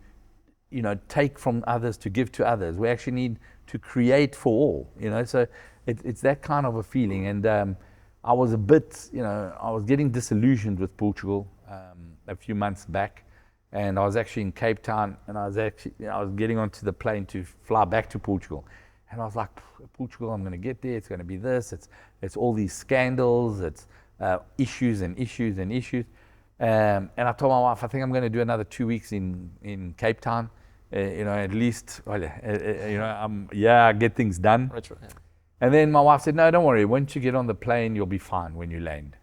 you know, take from others to give to others. We actually need to create for all, you know. So it's that kind of a feeling. And I was a bit, you know, I was getting disillusioned with Portugal a few months back. And I was actually in Cape Town, and I was getting onto the plane to fly back to Portugal. And I was like, Portugal, I'm going to get there. It's going to be this. It's all these scandals. It's issues and issues and issues. And I told my wife, I think I'm going to do another 2 weeks in Cape Town. You know, at least, you know, I get things done. Retro, yeah. And then my wife said, no, don't worry. Once you get on the plane, you'll be fine when you land.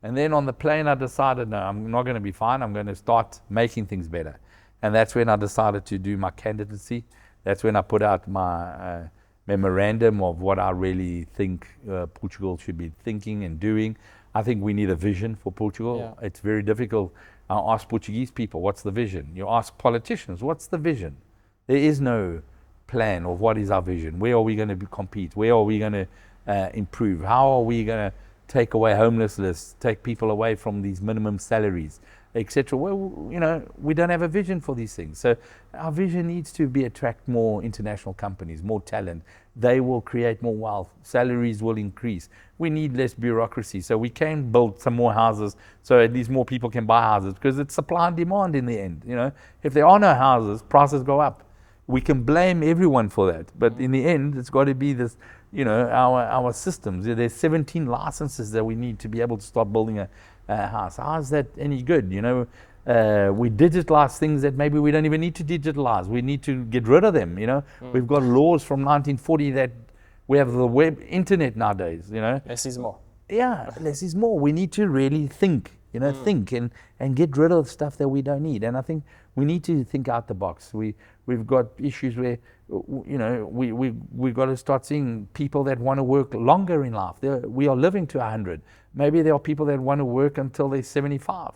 And then on the plane, I decided, no, I'm not going to be fine. I'm going to start making things better. And that's when I decided to do my candidacy. That's when I put out my memorandum of what I really think Portugal should be thinking and doing. I think we need a vision for Portugal. Yeah. It's very difficult. I ask Portuguese people, what's the vision? You ask politicians, what's the vision? There is no plan of what is our vision. Where are we going to compete? Where are we going to improve? How are we going to take away homelessness, take people away from these minimum salaries, etc. Well, you know, we don't have a vision for these things. So our vision needs to be attract more international companies, more talent. They will create more wealth. Salaries will increase. We need less bureaucracy. So we can build some more houses so at least more people can buy houses, because it's supply and demand in the end. You know, if there are no houses, prices go up. We can blame everyone for that, but in the end, it's got to be this, you know, our systems. There's 17 licenses that we need to be able to start building a house. How is that any good? You know, we digitalize things that maybe we don't even need to digitalize. We need to get rid of them. You know, we've got laws from 1940 that we have the web internet nowadays. You know, less is more. Yeah, less is more. We need to really think. You know, think and get rid of stuff that we don't need. And I think we need to think out the box. We've got issues where, you know, we've got to start seeing people that want to work longer in life. We are living to 100. Maybe there are people that want to work until they're 75.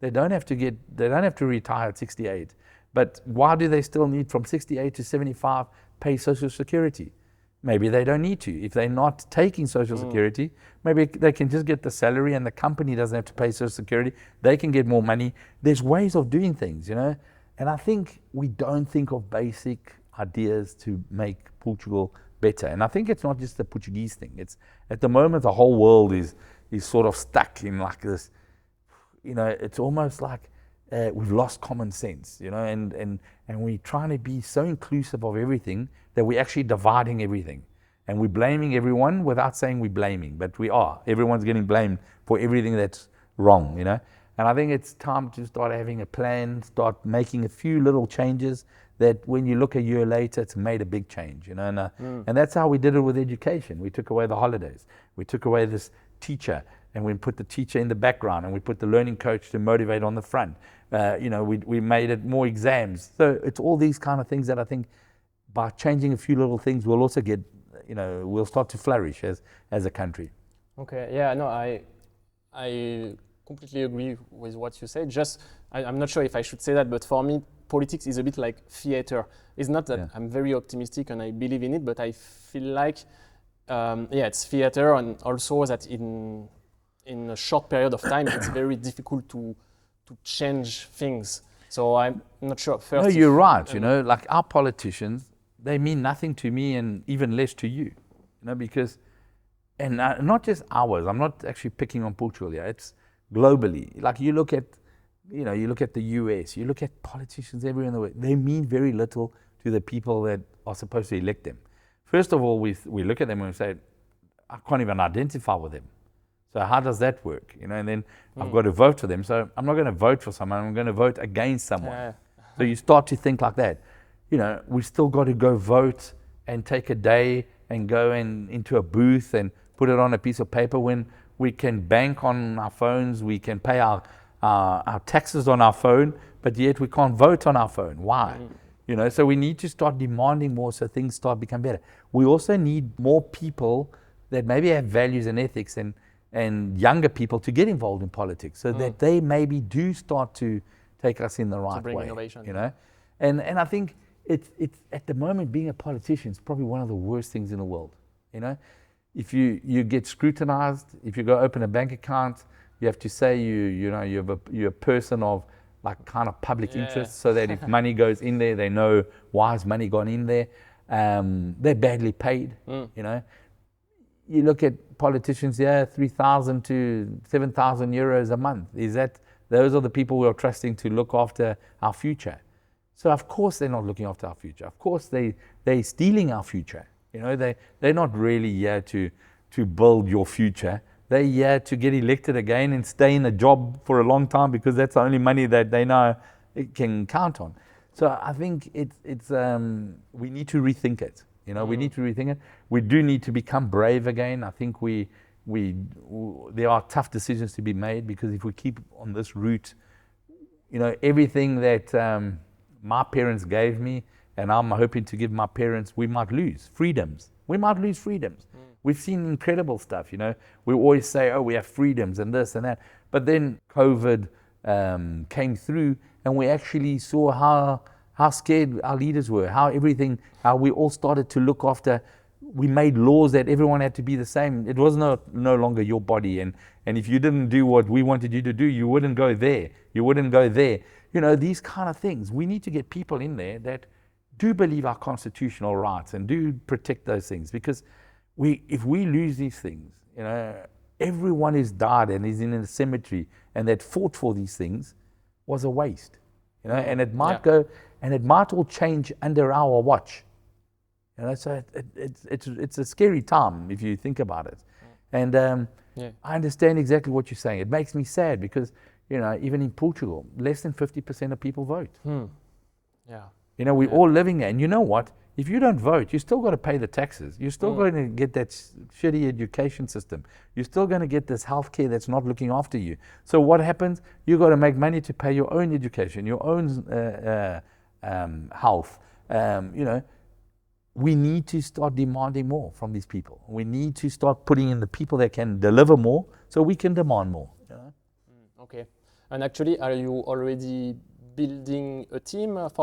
They don't have to retire at 68. But why do they still need from 68 to 75 pay Social Security? Maybe they don't need to. If they're not taking Social Security, maybe they can just get the salary and the company doesn't have to pay Social Security. They can get more money. There's ways of doing things, you know. And I think we don't think of basic ideas to make Portugal better. And I think it's not just the Portuguese thing. It's at the moment the whole world is sort of stuck in like this, you know, it's almost like we've lost common sense, you know, and we're trying to be so inclusive of everything that we're actually dividing everything. And we're blaming everyone without saying we're blaming, but we are. Everyone's getting blamed for everything that's wrong, you know. And I think it's time to start having a plan, start making a few little changes that when you look a year later, it's made a big change, you know. And that's how we did it with education. We took away the holidays. We took away this teacher, and we put the teacher in the background, and we put the learning coach to motivate on the front. You know, we made it more exams. So it's all these kind of things that I think by changing a few little things, we'll also get, you know, we'll start to flourish as a country. Okay, yeah, no, I completely agree with what you said. Just, I'm not sure if I should say that, but for me, politics is a bit like theater. It's not that I'm very optimistic and I believe in it, but I feel like, it's theater, and also that in a short period of time, it's very difficult to change things. So I'm not sure. First, no, you're right. You know, like our politicians, they mean nothing to me and even less to you. You know, because, and not just ours. I'm not actually picking on Portugal here. It's globally. Like you look at, you know, you look at the US. You look at politicians everywhere in the world. They mean very little to the people that are supposed to elect them. First of all, we look at them and we say, I can't even identify with them. So how does that work? You know, and then I've got to vote for them. So I'm not going to vote for someone. I'm going to vote against someone. So you start to think like that. You know, we still got to go vote and take a day and go into a booth and put it on a piece of paper when we can bank on our phones, we can pay our taxes on our phone, but yet we can't vote on our phone. Why? You know, so we need to start demanding more so things start becoming better. We also need more people that maybe have values and ethics and younger people to get involved in politics so that they maybe do start to take us in the right way. Innovation. You know, and I think it's at the moment being a politician is probably one of the worst things in the world. You know, if you get scrutinized, if you go open a bank account, you have to say you're a person of like kind of public interest, so that if money goes in there, they know why has money gone in there. They're badly paid. You know, you look at politicians here, 3,000 to 7,000 euros a month. Those are the people we are trusting to look after our future. So of course they're not looking after our future. Of course they're stealing our future. You know, they're not really here to build your future. They're here to get elected again and stay in a job for a long time because that's the only money that they know it can count on. So I think it's we need to rethink it. You know, we need to rethink it. We do need to become brave again. I think there are tough decisions to be made, because if we keep on this route, you know, everything that my parents gave me and I'm hoping to give my parents, we might lose freedoms. We might lose freedoms. We've seen incredible stuff, you know. We always say, oh, we have freedoms and this and that. But then COVID came through and we actually saw how scared our leaders were, how we all started to look after we made laws that everyone had to be the same. It was no longer your body, and if you didn't do what we wanted you to do, you wouldn't go there. You wouldn't go there. You know, these kind of things. We need to get people in there that do believe our constitutional rights and do protect those things, because if we lose these things, you know, everyone who's died and is in a cemetery and that fought for these things was a waste, you know, and it might go, and it might all change under our watch, you know. So it's a scary time if you think about it, and I understand exactly what you're saying. It makes me sad because, you know, even in Portugal, less than 50% of people vote. Yeah. You know, we're all living there. And you know what? If you don't vote, you still got to pay the taxes. You're still going to get that shitty education system. You're still going to get this healthcare that's not looking after you. So what happens? You got to make money to pay your own education, your own health. You know, we need to start demanding more from these people. We need to start putting in the people that can deliver more, so we can demand more. You know? Okay. And actually, are you already building a team that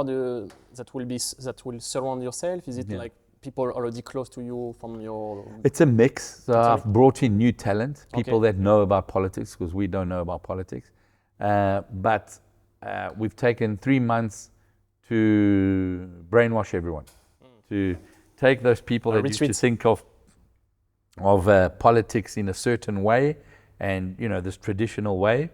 will surround yourself? Is it like people already close to you from your? It's a mix. So I've brought in new talent, people that know about politics, because we don't know about politics. But we've taken 3 months to brainwash everyone, to take those people that used to think of politics in a certain way, and, you know, this traditional way,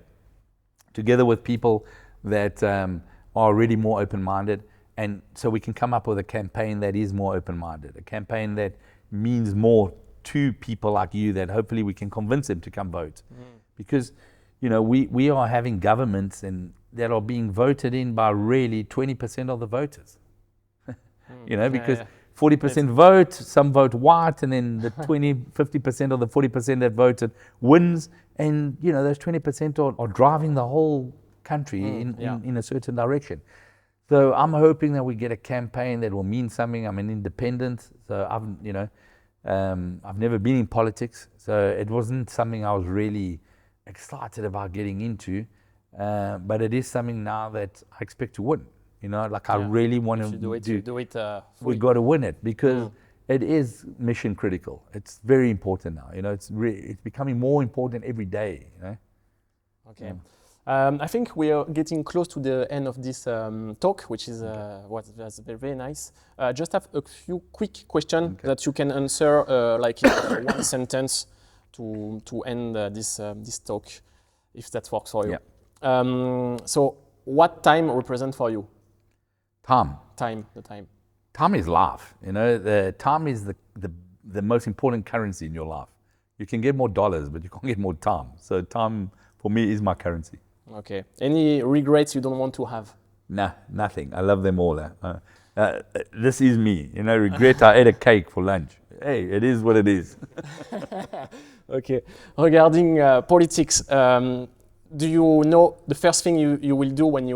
together with people that are already more open-minded, and so we can come up with a campaign that is more open-minded, a campaign that means more to people like you, that hopefully we can convince them to come vote. Because, you know, we are having governments and that are being voted in by really 20% of the voters. You know, because 40% vote, some vote white, and then the 50% of the 40% that voted wins, and, you know, those 20% are driving the whole country in a certain direction. So I'm hoping that we get a campaign that will mean something. I'm an independent, so I've never been in politics, so it wasn't something I was really excited about getting into, but it is something now that I expect to win. You know, like I really want to do it. We got to win it, because it is mission critical. It's very important now. You know, it's becoming more important every day. You know. Okay. I think we are getting close to the end of this talk, which is was very, very nice. Just have a few quick questions that you can answer like in one sentence to end this talk, if that works for you. So what time represents for you? Time. The time. Time is life. You know, the time is the most important currency in your life. You can get more dollars, but you can't get more time. So time for me is my currency. Okay. Any regrets you don't want to have? Nah, nothing. I love them all. This is me. You know, regret I ate a cake for lunch. Hey, it is what it is. Okay. Regarding politics, do you know the first thing you will do when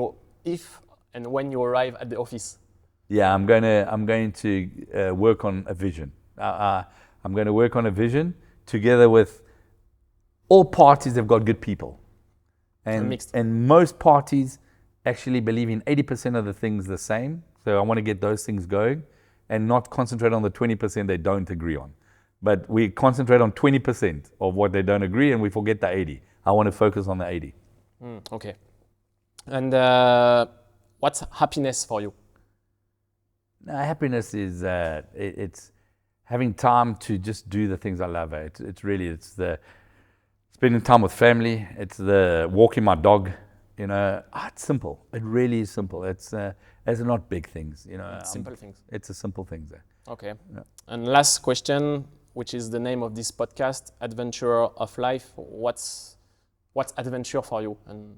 you arrive at the office? Yeah, I'm going to work on a vision. I'm going to work on a vision together with all parties have got good people. And most parties actually believe in 80% of the things the same. So I want to get those things going and not concentrate on the 20% they don't agree on. But we concentrate on 20% of what they don't agree and we forget the 80. I want to focus on the 80. Okay. And what's happiness for you? Happiness is it's having time to just do the things I love. It's the spending time with family. It's the walking my dog. You know, it's simple. It really is simple. It's not big things. You know, simple things. It's a simple things. Okay. Yeah. And last question, which is the name of this podcast, Adventurer of Life. What's adventure for you? And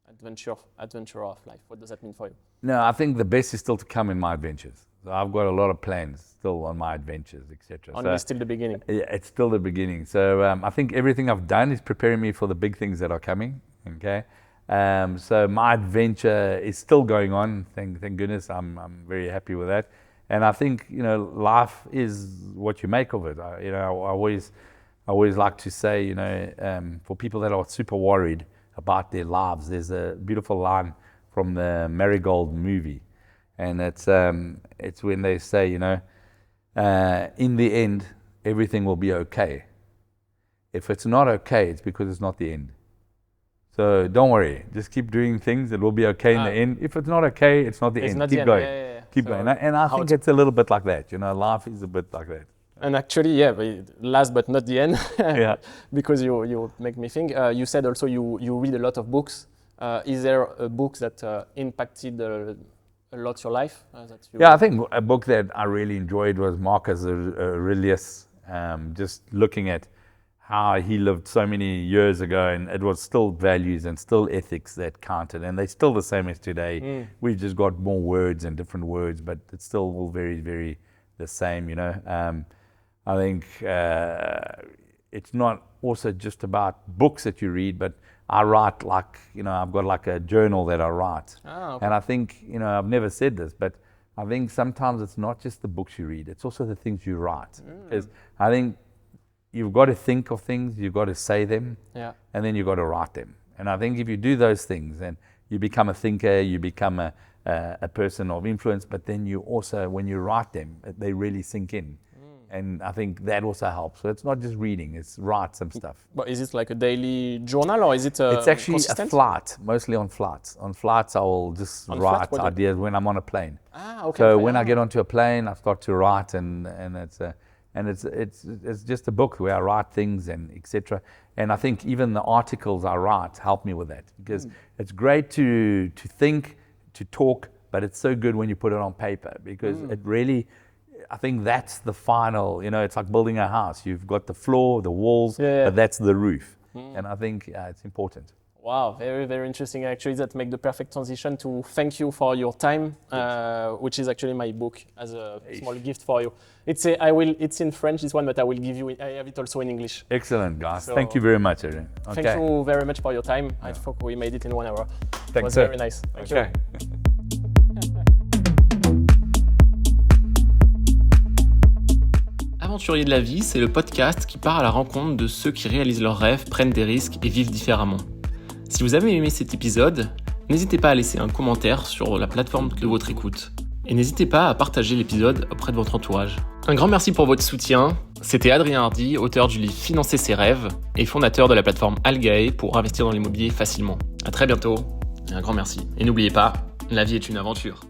adventurer of life. What does that mean for you? No, I think the best is still to come in my adventures. So I've got a lot of plans still on my adventures, etc. Only still the beginning. Yeah, it's still the beginning. So I think everything I've done is preparing me for the big things that are coming. Okay, so my adventure is still going on. Thank goodness. I'm very happy with that. And I think, you know, life is what you make of it. I always like to say, you know, for people that are super worried about their lives, there's a beautiful line from the Marigold movie. And it's when they say, you know, in the end, everything will be okay. If it's not okay, it's because it's not the end. So don't worry, just keep doing things. It will be okay in the end. If it's not okay, it's not the end. Not keep the going. End. Keep going. And I think it's a little bit like that. Life is a bit like that. And actually, but last but not the end, Yeah. because you make me think. You said also you read a lot of books. Is there a book that impacted a lot your life? I think a book that I really enjoyed was Marcus Aurelius. Just looking at how he lived so many years ago, and it was still values and still ethics that counted, and they're still the same as today. We've just got more words and different words, but it's still all very, very the same, I think it's not also just about books that you read, but I write I've got like a journal that I write. Okay. And I think, I've never said this, but I think sometimes it's not just the books you read, it's also the things you write. Because I think you've got to think of things, you've got to say them, and then you've got to write them. And I think if you do those things, then you become a thinker, you become a person of influence, but then you also, when you write them, they really sink in. And I think that also helps. So it's not just reading, it's write some stuff. But is it like a daily journal, or is it It's actually consistent? a flight, mostly on flights. On flights, I will just write ideas when I'm on a plane. Okay. So when I get onto a plane, I start to write, and it's just a book where I write things and etc. And I think even the articles I write help me with that, because it's great to think, to talk, but it's so good when you put it on paper, because it really, I think that's the final, it's like building a house. You've got the floor, the walls, but that's the roof. And I think it's important. Wow, very, very interesting. Actually, that makes the perfect transition to thank you for your time, which is actually my book as a small gift for you. It's in French, this one, but I will give you, I have it also in English. Excellent, guys. So, thank you very much, Adrien. Okay. Thank you very much for your time. I think we made it in 1 hour. Thanks, it was very nice. Thank you. Aventuriers de la vie, c'est le podcast qui part à la rencontre de ceux qui réalisent leurs rêves, prennent des risques et vivent différemment. Si vous avez aimé cet épisode, n'hésitez pas à laisser un commentaire sur la plateforme de votre écoute. Et n'hésitez pas à partager l'épisode auprès de votre entourage. Un grand merci pour votre soutien. C'était Adrien Hardy, auteur du livre Financer ses rêves et fondateur de la plateforme ALGAE pour investir dans l'immobilier facilement. À très bientôt et un grand merci. Et n'oubliez pas, la vie est une aventure.